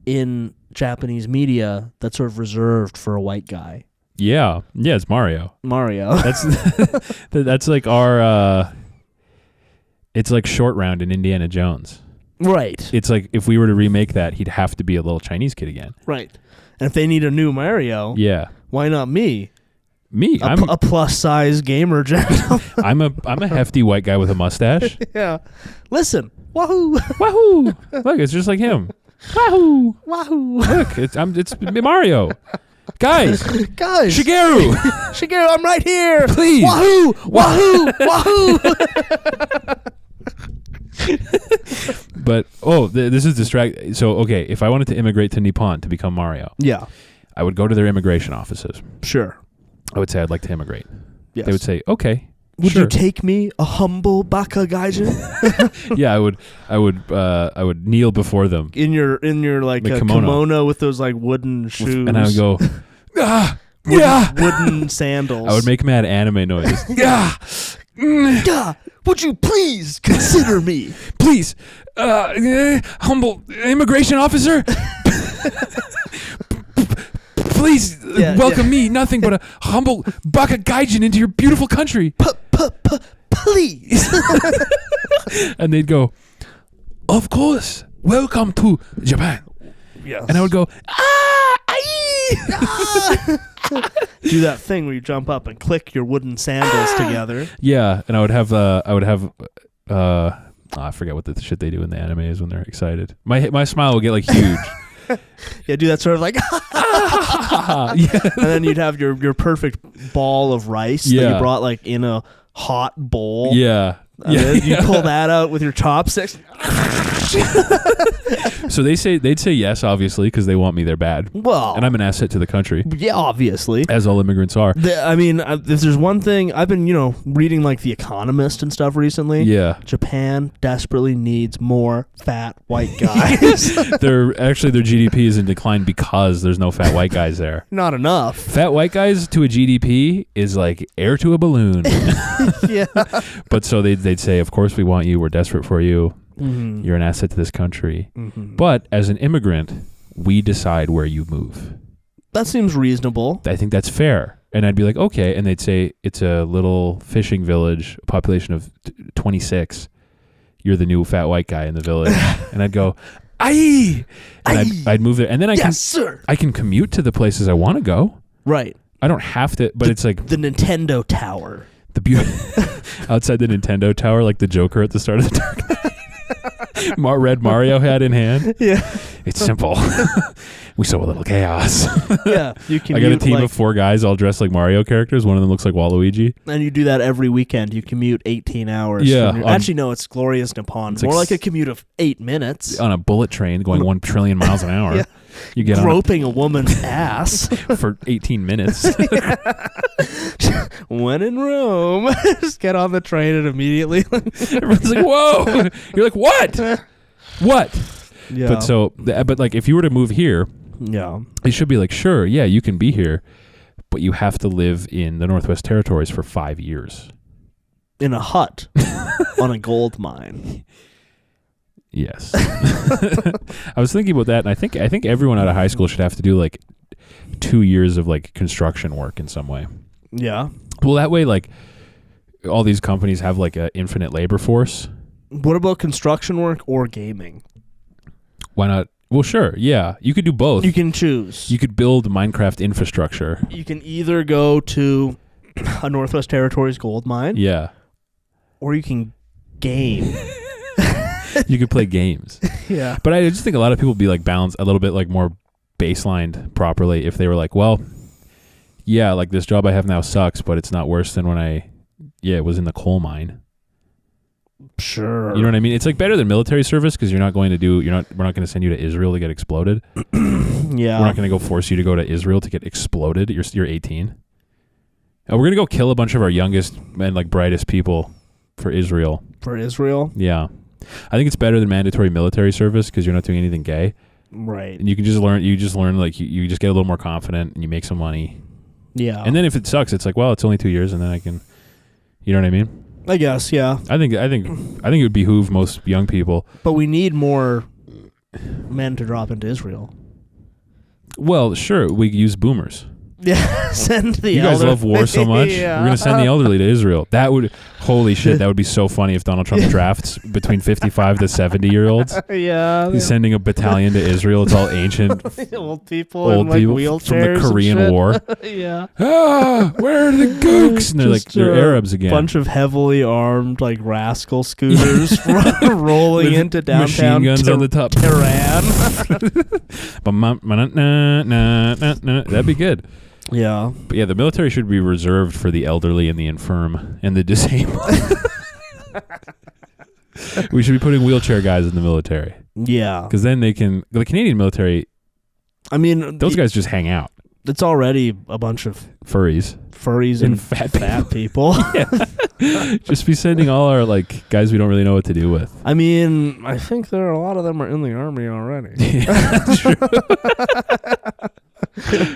in Japanese media that's sort of reserved for a white guy. Yeah, it's Mario. That's like our. It's like Short Round in Indiana Jones. Right. It's like if we were to remake that, he'd have to be a little Chinese kid again. Right. And if they need a new Mario, Yeah. why not me? Me, I'm a plus size gamer. I'm a hefty white guy with a mustache. Yeah. Listen, Wahoo, Wahoo! Look, it's just like him. Wahoo! Wahoo. Look, it's Mario. Guys, Shigeru, I'm right here. Please. Wahoo, Wahoo, Wahoo. But this is distract. So okay, if I wanted to immigrate to Nippon to become Mario, Yeah. I would go to their immigration offices. Sure. I would say I'd like to immigrate. Yes. They would say, okay. Would sure. you take me, a humble baka gaijin? Yeah, I would kneel before them, in your like The a kimono with those like wooden shoes, and I would go, yeah. wooden sandals. I would make mad anime noise. Yeah. Yeah, would you please consider me? Please, humble immigration officer. Please welcome me, nothing but a humble baka gaijin into your beautiful country. Please. And they'd go, of course, welcome to Japan. Yes. And I would go, do that thing where you jump up and click your wooden sandals together. Yeah, and I would have I forget what the shit they do in the anime is when they're excited. My smile will get like huge. Yeah, do that sort of like Yeah. and then you'd have your perfect ball of rice that you brought like in a hot bowl. Yeah. And then you pull that out with your chopsticks. So they'd say yes, obviously, because they want me there bad. Well, And I'm an asset to the country, yeah, obviously. as all immigrants are. I mean, if there's one thing, I've been, reading like The Economist and stuff recently. Yeah. Japan desperately needs more fat white guys. Their GDP is in decline because there's no fat white guys there. Not enough. Fat white guys to a GDP is like air to a balloon. Yeah. But so they'd say, of course we want you. We're desperate for you. Mm-hmm. You're an asset to this country. Mm-hmm. But as an immigrant, we decide where you move. That seems reasonable. I think that's fair. And I'd be like, okay. And they'd say, it's a little fishing village, a population of 26. You're the new fat white guy in the village. And I'd go, aye! And I'd move there. And then sir. I can commute to the places I want to go. Right. I don't have to, but it's like the Nintendo Tower. Outside the Nintendo Tower, like the Joker at the start of the Dark Knight. Red Mario hat in hand. Yeah. It's simple. We sow a little chaos. Yeah. You can. I got a team of 4 guys all dressed like Mario characters. One of them looks like Waluigi. And you do that every weekend. You commute 18 hours. Yeah. Actually, no, it's Glorious Nippon. It's more like a commute of 8 minutes. On a bullet train going 1 trillion miles an hour. Yeah. You get groping a woman's ass for 18 minutes. When in Rome, just get on the train and immediately. Everyone's like, whoa. You're like, what? What? Yeah. But like, if you were to move here, yeah, it should be like, sure, yeah, you can be here, but you have to live in the Northwest Territories for 5 years. In a hut on a gold mine. Yes. I was thinking about that, and I think everyone out of high school should have to do like 2 years of like construction work in some way. Yeah. Well, that way, like, all these companies have like an infinite labor force. What about construction work or gaming? Why not? Well, sure. Yeah, you could do both. You can choose. You could build Minecraft infrastructure. You can either go to a Northwest Territories gold mine. Yeah. Or you can game. You could play games. Yeah. But I just think a lot of people would be like balanced a little bit like more baselined properly if they were like, well, yeah, like this job I have now sucks, but it's not worse than when I was in the coal mine. Sure. You know what I mean? It's like better than military service because we're not going to send you to Israel to get exploded. Yeah. We're not going to go force you to go to Israel to get exploded. You're 18. We're going to go kill a bunch of our youngest and like brightest people for Israel. For Israel? Yeah. I think it's better than mandatory military service because you're not doing anything gay. Right. And you just learn like you just get a little more confident and you make some money. Yeah. And then if it sucks, it's like, well, it's only 2 years and then I can, you know what I mean? I guess, yeah. I think it would behoove most young people. But we need more men to drop into Israel. Well, sure, we use boomers. Yeah, send the You guys love war so much. Yeah. We're going to send the elderly to Israel. That would, holy shit, that would be so funny if Donald Trump drafts between 55 to 70-year-olds. Yeah. He's sending a battalion to Israel. It's all ancient. Old people in like wheelchairs from the Korean War. Yeah. Where are the gooks? And they're like, they're Arabs again. Bunch of heavily armed, like, rascal scooters rolling into downtown machine guns on the top. Tehran. That'd be good. Yeah. But yeah, the military should be reserved for the elderly and the infirm and the disabled. We should be putting wheelchair guys in the military. Yeah. Because then they can... The Canadian military... I mean... Those guys just hang out. It's already a bunch of... Furries and fat people. Just be sending all our like guys we don't really know what to do with. I mean, I think there are a lot of them are in the army already.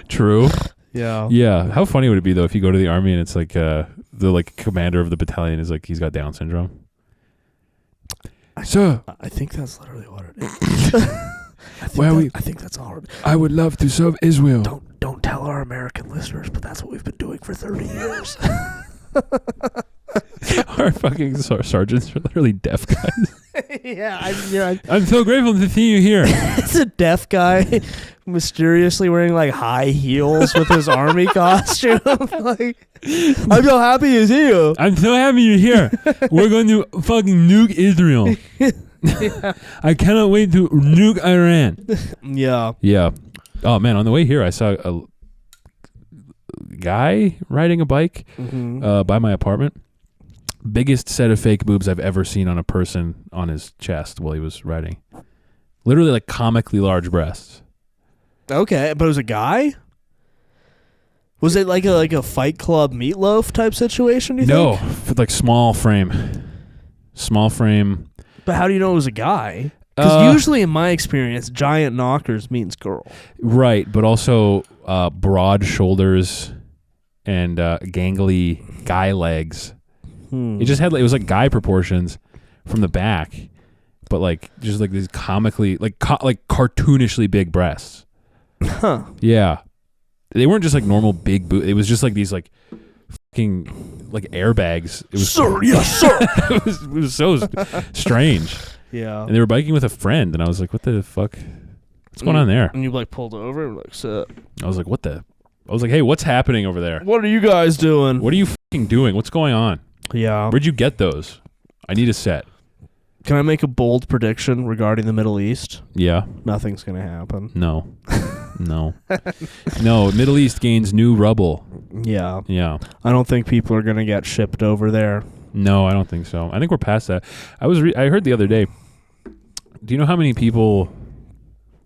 True. Yeah. Yeah. How funny would it be though if you go to the army and it's like the like commander of the battalion is like he's got Down syndrome? I think that's literally what it is. I think that's all. I would love to serve Israel. Don't tell our American listeners, but that's what we've been doing for 30 years. Our fucking sergeants are literally deaf guys. Yeah, I'm so grateful to see you here. It's a deaf guy mysteriously wearing like high heels with his army costume. Like, I'm so happy to see you. I'm so happy you're here. We're going to fucking nuke Israel. Yeah. I cannot wait to nuke Iran. Yeah. Yeah. Oh man, on the way here I saw a guy riding a bike by my apartment. Biggest set of fake boobs I've ever seen on a person on his chest while he was riding. Literally like comically large breasts. Okay, but it was a guy? Was it like a Fight Club Meatloaf type situation, do you think? No, like small frame. Small frame. But how do you know it was a guy? Because usually in my experience, giant knockers means girl. Right, but also broad shoulders and gangly guy legs. It just had it was like guy proportions from the back, but like just like these comically like cartoonishly big breasts. Huh. Yeah, they weren't just like normal big boobs. It was just like these like fucking like airbags. It was sir, yes, sir. it was so strange. Yeah. And they were biking with a friend, and I was like, "What the fuck? What's going on there?" And you like pulled over, and like, "Sit." I was like, "What the?" I was like, "Hey, what's happening over there? What are you guys doing? What are you fucking doing? What's going on? Yeah. Where'd you get those? I need a set." Can I make a bold prediction regarding the Middle East? Yeah. Nothing's gonna happen. No. No. No. Middle East gains new rubble. Yeah. Yeah. I don't think people are gonna get shipped over there. No, I don't think so. I think we're past that. I heard the other day. Do you know how many people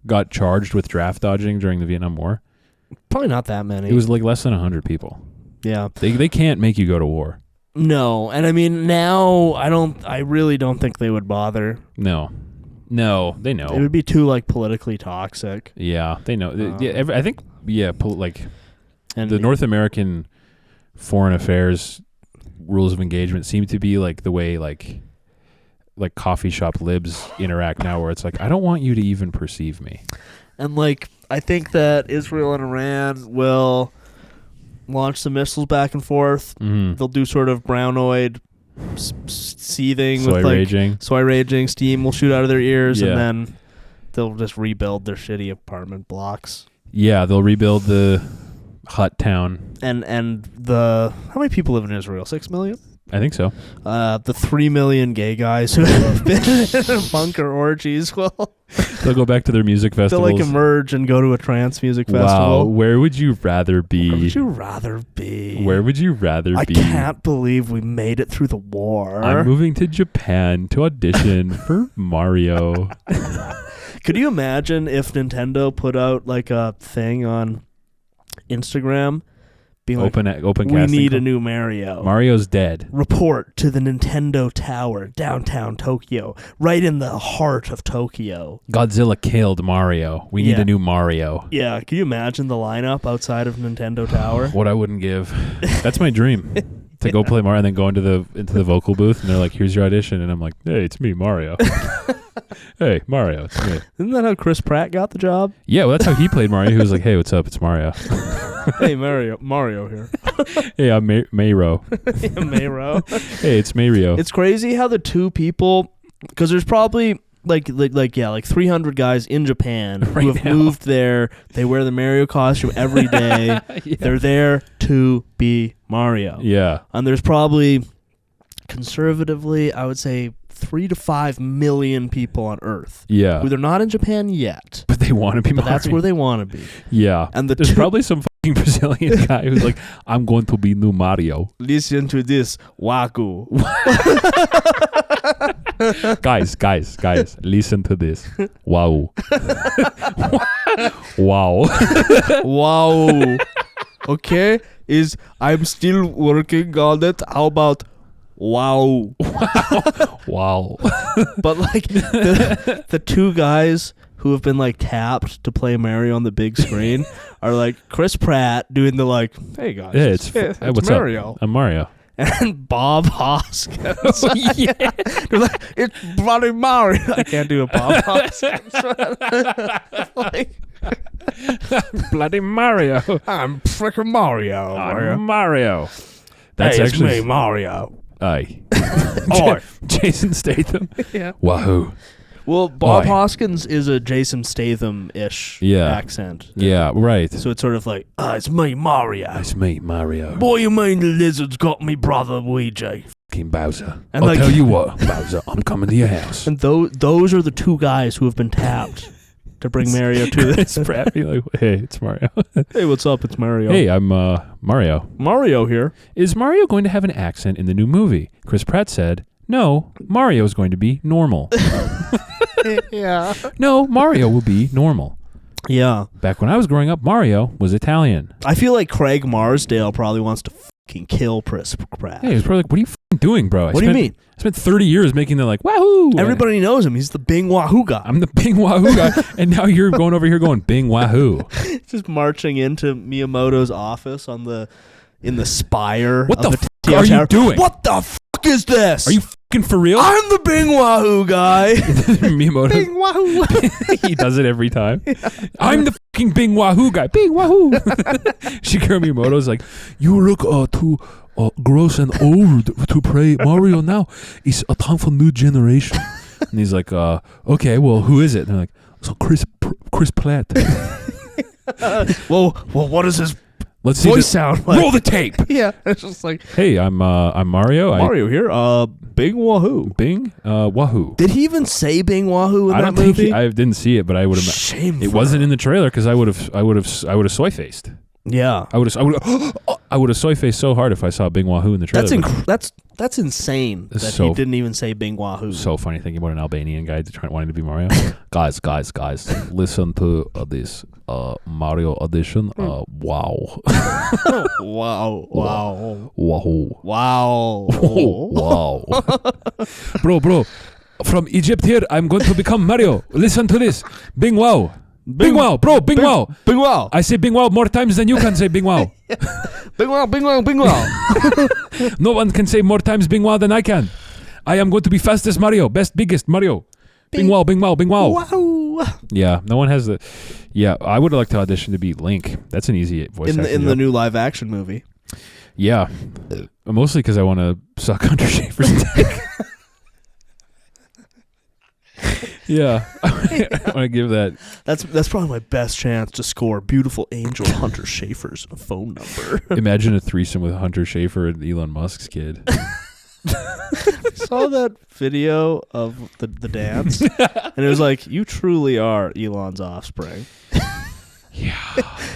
got charged with draft dodging during the Vietnam War? Probably not that many. It was like less than 100 people. Yeah. They can't make you go to war. No, and I mean now I really don't think they would bother. No, they know. It would be too like politically toxic. Yeah, they know. I think and the North American foreign affairs rules of engagement seem to be like the way like coffee shop libs interact now, where it's like, I don't want you to even perceive me. And like I think that Israel and Iran will launch some missiles back and forth. Mm-hmm. They'll do sort of brownoid seething soy with like raging. Soy raging. Steam will shoot out of their ears, Yeah. and then they'll just rebuild their shitty apartment blocks. Yeah, they'll rebuild the hut town. And how many people live in Israel? 6 million? I think so. The 3 million gay guys who have been in bunker orgies will They'll go back to their music they'll festivals. like emerge and go to a trance music Wow. festival. Where would you rather be? Where would you rather be? Where would you rather I be? can't believe we made it through the war. I'm moving to Japan to audition for Mario. Could you imagine if Nintendo put out like a thing on Instagram being like, Open we casting need call. a new Mario. Mario's dead. Report to the Nintendo Tower, downtown Tokyo, right in the heart of Tokyo. Godzilla killed Mario. We need Yeah. a new Mario. Yeah, can you imagine the lineup outside of Nintendo Tower? What I wouldn't give. That's my dream. To go play Mario and then go into the vocal booth and they're like, here's your audition. And I'm like, hey, it's me, Mario. Hey, Mario, it's me. Isn't that how Chris Pratt got the job? Yeah, well, that's how he played Mario. He was like, hey, what's up? It's Mario. Hey, Mario here. Hey, I'm Mayro. Mayro. Hey, it's Mario. It's crazy how the two people, because there's probably like 300 guys in Japan Right who have now. moved there. They wear the Mario costume every day. Yeah. They're there to be Mario. Yeah. And there's probably, conservatively, I would say 3 to 5 million people on Earth Yeah. who they're not in Japan yet, But they want to be but Mario. that's where they want to be. Yeah. And the There's two- probably some fucking Brazilian guy who's like, I'm going to be new Mario. Listen to this, Wahoo. Guys, listen to this. Wow. Wow. Wow. Okay, I'm still working on it. How about wow? Wow. But like the two guys who have been like tapped to play Mario on the big screen are like Chris Pratt doing the like, hey guys, Yeah, it's what's Mario. up? I'm Mario. And Bob Hoskins. Yeah. They're like, it's bloody Mario. I can't do a Bob Hoskins. Like, Bloody Mario. I'm freaking Mario. I'm Mario. That's Hey, it's actually me, Mario. Aye. Oi. Jason Statham. Yeah. Wahoo. Well, Bob Oi. Hoskins is a Jason Statham-ish Yeah. accent. Yeah, right. So it's sort of like, it's me, Mario. It's me, Mario. Boy, you mean the lizard's got me brother Ouija. Fucking Bowser. And I'll like- tell you what, Bowser, I'm coming to your house. And those are the two guys who have been tapped to bring Mario to Chris this. Pratt be like, hey, it's Mario. Hey, what's up? It's Mario. Hey, I'm Mario. Mario here. Is Mario going to have an accent in the new movie? Chris Pratt said, no, Mario is going to be normal. Yeah. No, Mario will be normal. Yeah. Back when I was growing up, Mario was Italian. I feel like Craig Marsdale probably wants to fucking kill Chris Pratt. Hey, he was probably like, what are you fucking doing, bro? What do you mean? I spent 30 years making the like, wahoo! Everybody knows him. He's the Bing Wahoo guy. I'm the Bing Wahoo guy. And now you're going over here going, Bing Wahoo. Just marching into Miyamoto's office in the spire. What of the the fuck are you Tower. doing? What the fuck is this? Are you fucking for real? I'm the Bing Wahoo guy. Miyamoto. Bing Wahoo. He does it every time. I'm the fucking Bing Wahoo guy. Bing Wahoo. Shigeru Miyamoto's like, you look too gross and old to play Mario now. It's a time for new generation. And he's like, okay, well, who is it? And they're like, so Chris Pratt. Well, what does his Let's see voice this. sound like? Roll the tape. Yeah, it's just like Hey, I'm Mario. Mario here. Bing Wahoo. Bing Wahoo. Did he even say Bing Wahoo in I that don't think movie? I didn't see it, but I would have. Shame. It for wasn't him. in the trailer because I would have soy faced. Yeah. I would have soy faced so hard if I saw Bing Wahoo in the trailer. That's insane It's that so- he didn't even say Bing Wahoo. So funny thinking about an Albanian guy wanting to be Mario. guys, listen to this Mario audition. Wow. Wow. Wow. Wahoo. Wow. Wow. Bro. From Egypt here, I'm going to become Mario. Listen to this. Bing Wow. Bing Wow, bro, Bing Wow. Bing Wow. I say Bing Wow more times than you can say Bing Wow. Bing Wow, Bing Wow, Bing Wow. No one can say more times Bing Wow than I can. I am going to be fastest Mario, biggest Mario. Bing Wow, Bing Wow, Bing Wow. Wow. Yeah, no one has the. Yeah, I would like to audition to be Link. That's an easy voice acting In the job. new live action movie. Yeah, mostly because I want to suck Hunter Schafer's dick. Yeah, I want to give that. That's probably my best chance to score beautiful angel Hunter Schafer's phone number. Imagine a threesome with Hunter Schafer and Elon Musk's kid. I saw that video of the dance, and it was like, you truly are Elon's offspring. Yeah.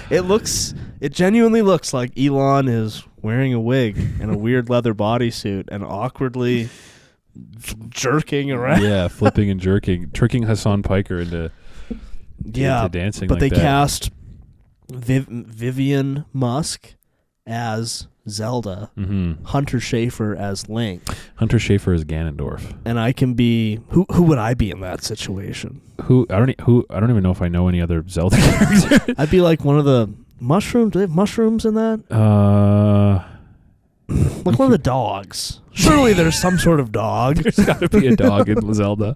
It genuinely looks like Elon is wearing a wig and a weird leather bodysuit and awkwardly jerking around. Yeah, flipping and jerking, tricking Hassan Piker into dancing. But like they that. cast Vivian Musk as Zelda, Hunter Schafer as Link. Hunter Schafer is Ganondorf. And I can be who would I be in that situation? I don't even know if I know any other Zelda characters. I'd be like one of the mushrooms. Do they have mushrooms in that? Like one of the dogs. Surely there's some sort of dog. There's got to be a dog in Zelda.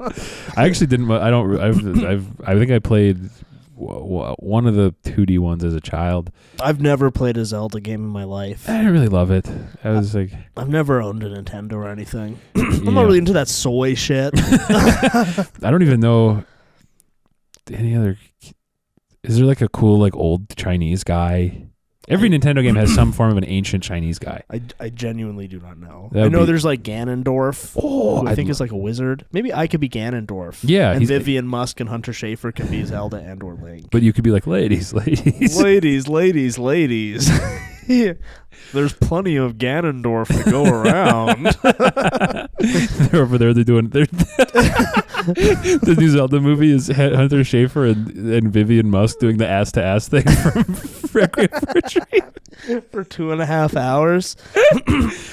I actually didn't. I think I played one of the 2D ones as a child. I've never played a Zelda game in my life. I didn't really love it. I was like, I've never owned a Nintendo or anything. I'm not really into that soy shit. I don't even know any other. Is there like a cool like old Chinese guy? Every Nintendo game has some form of an ancient Chinese guy. I genuinely do not know. That I know would be- there's like Ganondorf, who I think is like a wizard. Maybe I could be Ganondorf. Yeah, and he's- Vivian Musk and Hunter Schafer can be Zelda and or Link. But you could be like, ladies. ladies. Yeah. There's plenty of Ganondorf to go around. They're over there. They're doing. The new Zelda movie is Hunter Schafer and Vivian Musk doing the ass to ass thing from Requiem for a Dream For 2.5 hours.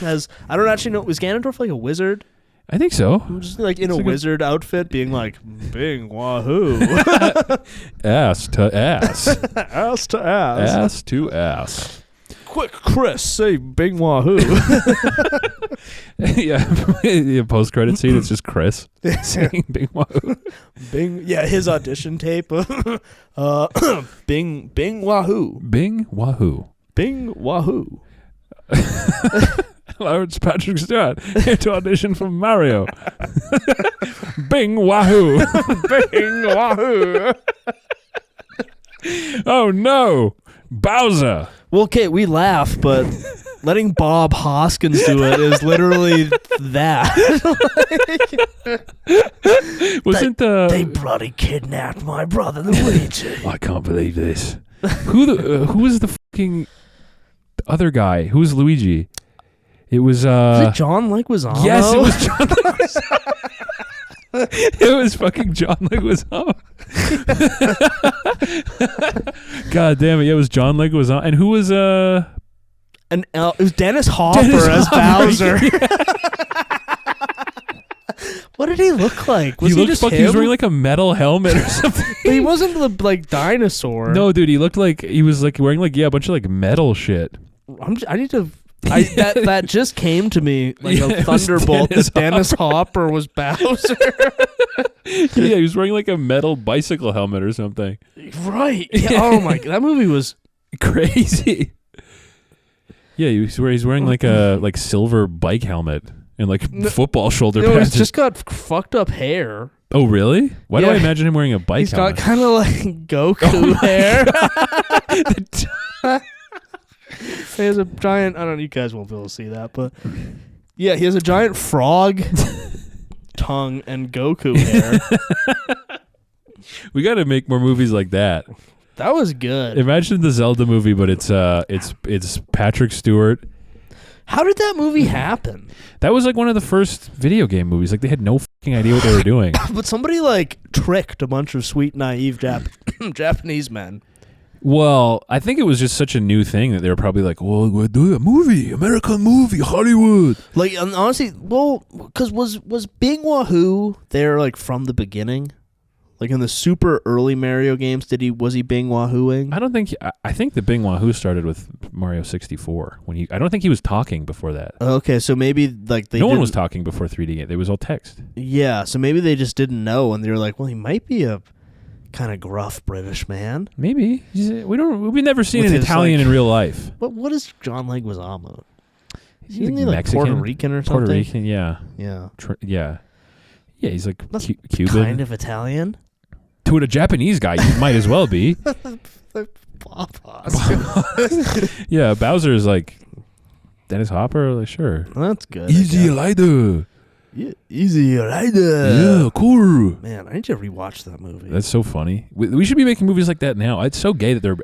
As I don't actually know, was Ganondorf like a wizard? I think so. I'm just like in It's a like wizard outfit, being like, "Bing Wahoo, Ass to ass. ass to ass, Ass to ass. Quick, Chris, say Bing Wahoo." Yeah, post credit scene. It's just Chris saying Bing Wahoo. Bing, yeah, his audition tape. Bing Wahoo, Bing Wahoo. Bing Wahoo. Hello, it's Patrick Stewart here to audition for Mario. Bing Wahoo. Bing Wahoo. Oh no, Bowser. Well, okay, we laugh, but letting Bob Hoskins do it is literally that. Wasn't They bloody kidnapped my brother Luigi. I can't believe this. Who was the fucking other guy? Who was Luigi? It was Was it John Leguizamo? Yes, it was John Leguizamo. It was fucking John Leguizamo. God damn it! Yeah, it was John Leguizamo. And who was It was Dennis Hopper Dennis as Hopper, Bowser. What did he look like? Was he he looked just fucking? him? He was wearing like a metal helmet or something. But he wasn't the like dinosaur. No, dude, he looked like he was like wearing like a bunch of like metal shit. I need to. That just came to me like Yeah, a it was thunderbolt. Dennis That Dennis Hopper was Bowser. Yeah, he was wearing like a metal bicycle helmet or something. Right. Yeah, oh my! That movie was Crazy. Yeah, he's wearing like a like silver bike helmet and like football shoulder no, pads. he's just got fucked up hair. Oh really? Why do Yeah. I imagine him wearing a bike He's got helmet? kind of like Goku hair. He has a giant. I don't know. You guys won't be able to see that, but yeah, he has a giant frog tongue and Goku hair. We got to make more movies like that. That was good. Imagine the Zelda movie, but it's Patrick Stewart. How did that movie happen? That was like one of the first video game movies. Like they had no fucking idea what they were doing. But somebody like tricked a bunch of sweet, naive Japanese men. Well, I think it was just such a new thing that they were probably like, "Well, we're doing a movie, American movie, Hollywood." Like, and honestly, well, because was Bing Wahoo there like from the beginning? Like in the super early Mario games, was he Bing Wahooing? I don't think. I think the Bing Wahoo started with Mario 64 when I don't think he was talking before that. Okay, so maybe like No one was talking before 3D. It was all text. Yeah, so maybe they just didn't know, and they were like, "Well, he might be a kind of gruff British man." Maybe we've never seen With an his, Italian like- in real life. But what is John Leguizamo? Is He's he like like Mexican? Puerto Rican or something? Puerto Rican, yeah, Yeah, yeah. He's like That's Cuban. kind of Italian. To a Japanese guy, you might as well be. Papas. Yeah, Bowser is like Dennis Hopper, like, sure. That's good. Easy Rider. Yeah, Easy Rider. Yeah, cool. Man, I need to rewatch that movie. That's so funny. We should be making movies like that now. It's so gay that they're.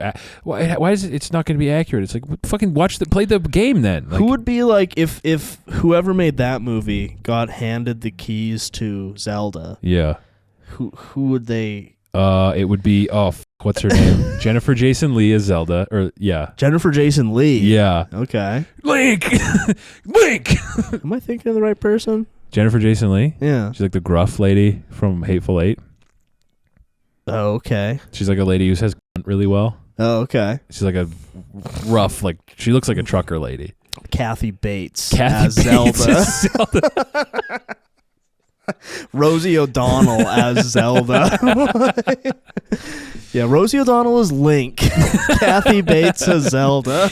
Why is it? It's not going to be accurate. It's like fucking play the game then. Like, who would be like if whoever made that movie got handed the keys to Zelda? Yeah. Who would they? It would be what's her name? Jennifer Jason Leigh as Zelda, or yeah. Jennifer Jason Leigh. Yeah. Okay. Link. Link. Am I thinking of the right person? Jennifer Jason Leigh. Yeah. She's like the gruff lady from Hateful Eight. Oh, okay. She's like a lady who says really well. Oh, okay. She's like a rough, like she looks like a trucker lady. Kathy Bates Kathy as Bates Zelda. as Zelda. Rosie O'Donnell as Zelda. Yeah, Rosie O'Donnell is Link. Kathy Bates as Zelda.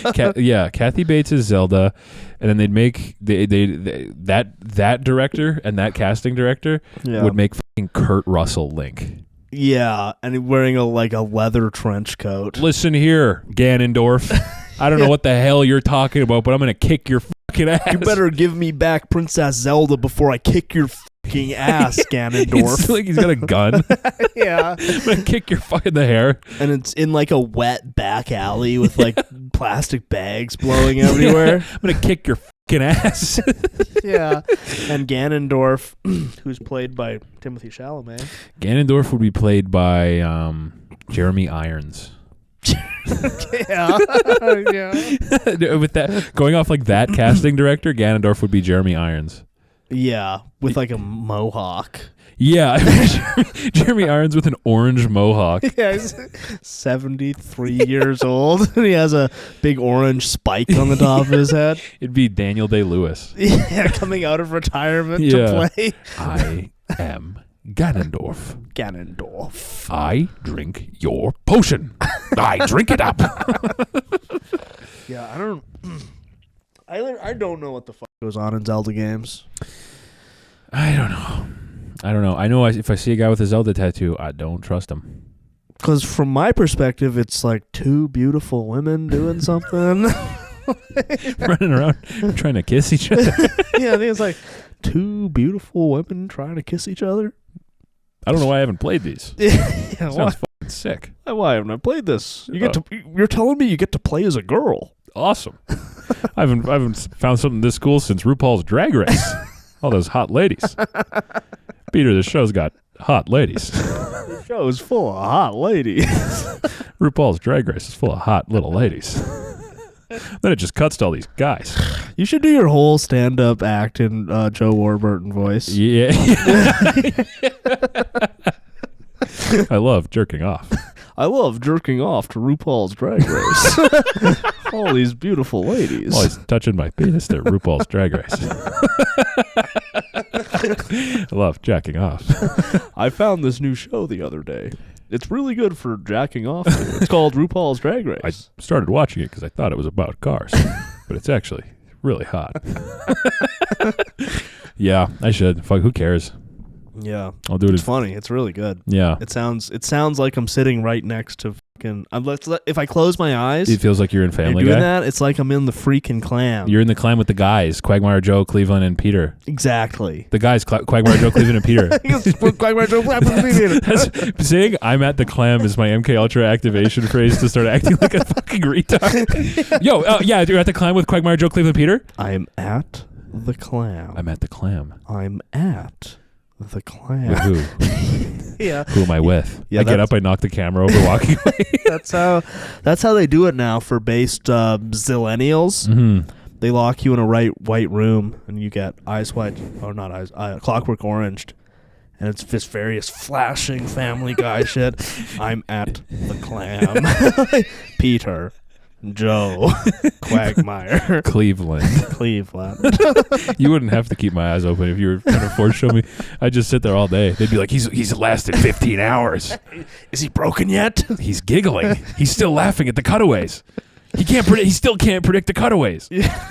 Kathy Bates is Zelda, and then they'd make that director and that casting director would make fucking Kurt Russell Link. Yeah, and wearing a leather trench coat. Listen here, Ganondorf. I don't know what the hell you're talking about, but I'm gonna kick your fucking ass. You better give me back Princess Zelda before I kick your fucking ass, Ganondorf. It's like he's got a gun. Yeah. I'm gonna kick your fucking the hair. And it's in like a wet back alley with like plastic bags blowing everywhere. Yeah, I'm gonna kick your fucking ass. Yeah. And Ganondorf, who's played by Timothy Chalamet. Ganondorf would be played by Jeremy Irons. Yeah. With that, going off like that casting director, Ganondorf would be Jeremy Irons. Yeah, with like a mohawk. Yeah, Jeremy Irons with an orange mohawk. Yeah, he's 73 years old, and he has a big orange spike on the top of his head. It'd be Daniel Day-Lewis. Yeah, coming out of retirement to play. I am Ganondorf. Ganondorf. I drink your potion. I drink it up. Yeah, I don't know what the fuck goes on in Zelda games. I don't know. I know if I see a guy with a Zelda tattoo, I don't trust him. Because from my perspective, it's like two beautiful women doing something. Running around trying to kiss each other. Yeah, I think it's like two beautiful women trying to kiss each other. I don't know why I haven't played these. Yeah, Sounds fucking sick. Why haven't I played this? You're telling me you get to play as a girl. Awesome. I haven't found something this cool since RuPaul's Drag Race. All those hot ladies. Peter, this show's got hot ladies. The show is full of hot ladies. RuPaul's Drag Race is full of hot little ladies. Then it just cuts to all these guys. You should do your whole stand-up act in Joe Warburton voice. Yeah. I love jerking off. I love jerking off to RuPaul's Drag Race. All these beautiful ladies. Always touching my penis to RuPaul's Drag Race. I love jacking off. I found this new show the other day. It's really good for jacking off to. It's called RuPaul's Drag Race. I started watching it because I thought it was about cars, but it's actually really hot. Yeah, I should. Fuck, who cares? Yeah, I'll do it. It's funny. It's really good. Yeah, it sounds like I'm sitting right next to fucking. If I close my eyes, it feels like you're in Family doing Guy. That, it's like I'm in the freaking clam. You're in the clam with the guys: Quagmire Joe, Cleveland, and Peter. Exactly. The guys: Quagmire Joe, Cleveland, and Peter. Quagmire Joe, Cleveland, and Peter. Saying "I'm at the clam" is my MK Ultra activation phrase to start acting like a fucking retard. Yo, yeah, you're at the clam with Quagmire Joe, Cleveland, Peter. I'm at the clam. I'm at the clam. I'm at the clam. With who? Yeah. Who am I with? Yeah, I get up, I knock the camera over, walking away. That's how they do it now for based zillennials. Mm-hmm. They lock you in a white room, and you get Clockwork Oranged, and it's just various flashing Family Guy shit. I'm at the clam. Peter. Joe, Quagmire, Cleveland. You wouldn't have to keep my eyes open if you were trying to force show me. I'd just sit there all day. They'd be like, he's lasted 15 hours. Is he broken yet? He's giggling. He's still laughing at the cutaways. He still can't predict the cutaways. Yeah.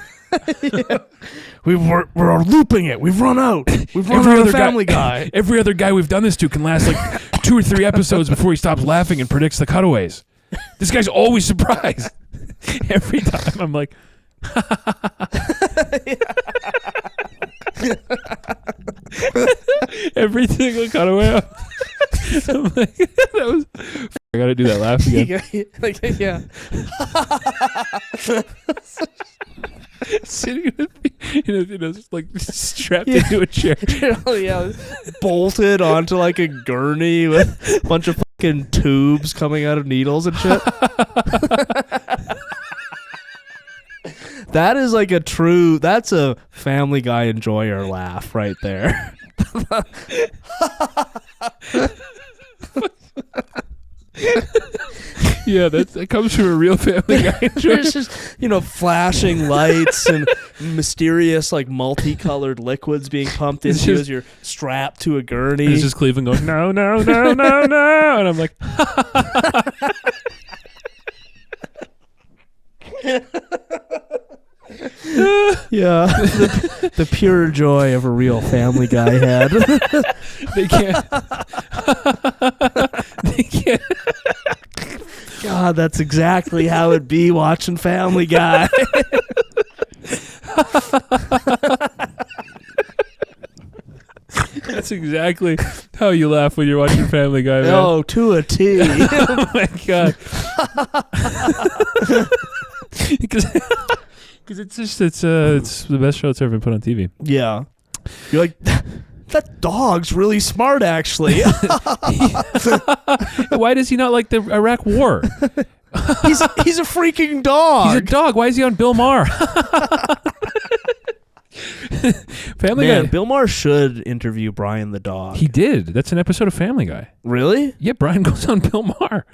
We're looping it. We've run out. We've run out of Family Guy. Every other guy we've done this to can last like 2 or 3 episodes before he stops laughing and predicts the cutaways. This guy's always surprised. Every time I'm like, Every single cutaway. I'm like, that was. I gotta do that laugh again. Yeah. Sitting just like strapped into a chair. Yeah, bolted onto like a gurney with a bunch of fucking tubes coming out of needles and shit. That is like that's a Family Guy enjoyer laugh right there. Yeah, that comes from a real Family Guy enjoyer. There's just, flashing lights and mysterious, like, multicolored liquids being pumped into you as you're strapped to a gurney. It's just Cleveland going, no, no, no, no, no. And I'm like, yeah, the pure joy of a real Family Guy head. They can't. They can't. God, that's exactly how it'd be watching Family Guy. That's exactly how you laugh when you're watching Family Guy, man. Oh, to a T. Oh my God. Because it's the best show that's ever been put on TV. Yeah. You're like, that dog's really smart, actually. Why does he not like the Iraq War? He's a freaking dog. He's a dog. Why is he on Bill Maher? Family Guy. Bill Maher should interview Brian the dog. He did. That's an episode of Family Guy. Really? Yeah, Brian goes on Bill Maher.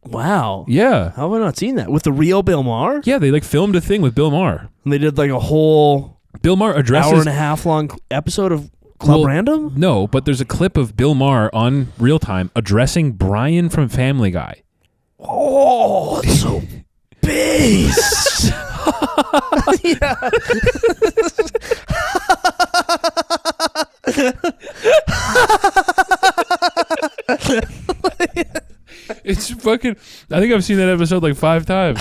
Wow. Yeah. How have I not seen that? With the real Bill Maher? Yeah, they like filmed a thing with Bill Maher. And they did like a whole Bill Maher addresses hour and a half long episode of Club Random? No, but there's a clip of Bill Maher on Real Time addressing Brian from Family Guy. Oh, that's so based. Yeah. It's fucking. I think I've seen that episode like 5 times.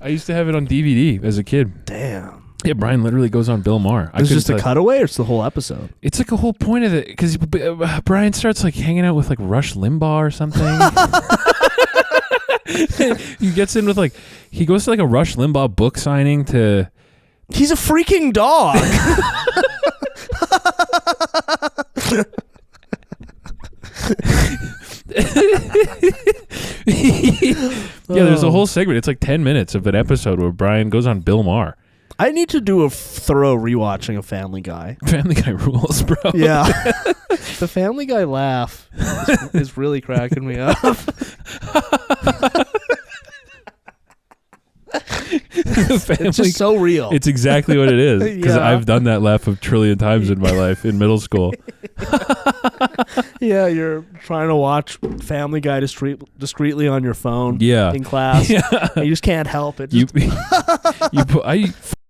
I used to have it on DVD as a kid. Damn. Yeah, Brian literally goes on Bill Maher. It's just a cutaway, or it's the whole episode? It's like a whole point of it, because Brian starts like hanging out with like Rush Limbaugh or something. He gets in with like, he goes to like a Rush Limbaugh book signing to. He's a freaking dog. Yeah, there's a whole segment. It's like 10 minutes of an episode where Brian goes on Bill Maher. I need to do a thorough rewatching of Family Guy. Family Guy rules, bro. Yeah. The Family Guy laugh is really cracking me up. It's just so real. It's exactly what it is, because Yeah. I've done that laugh a trillion times in my life in middle school. Yeah, you're trying to watch Family Guy discreetly on your phone. Yeah. In class. Yeah. And you just can't help it.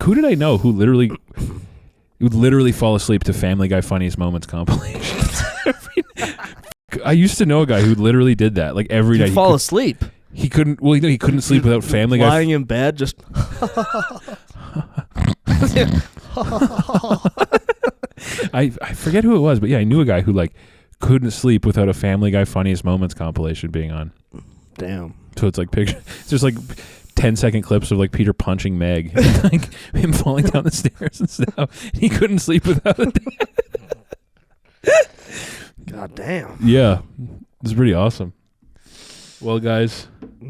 Who did I know who literally fall asleep to Family Guy Funniest Moments compilations? I used to know a guy who literally did that, like every night. He'd fall asleep. He couldn't. Well, he couldn't sleep without Family Guy. Lying in bed, just. I forget who it was, but yeah, I knew a guy who like couldn't sleep without a Family Guy Funniest Moments compilation being on. Damn. So it's like it's just like 10-second clips of like Peter punching Meg, like him falling down the stairs and stuff. He couldn't sleep without it. God damn. Yeah, it's pretty awesome. Well, guys,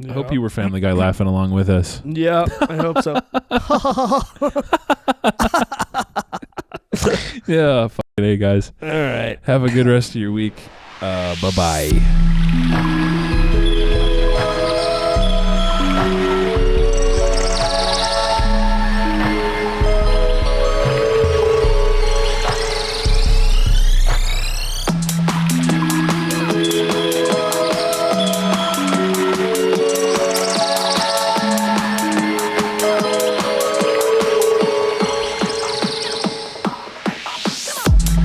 I hope you were Family Guy laughing along with us. Yeah, I hope so. Yeah, fucking A, guys. All right. Have a good rest of your week. Bye-bye.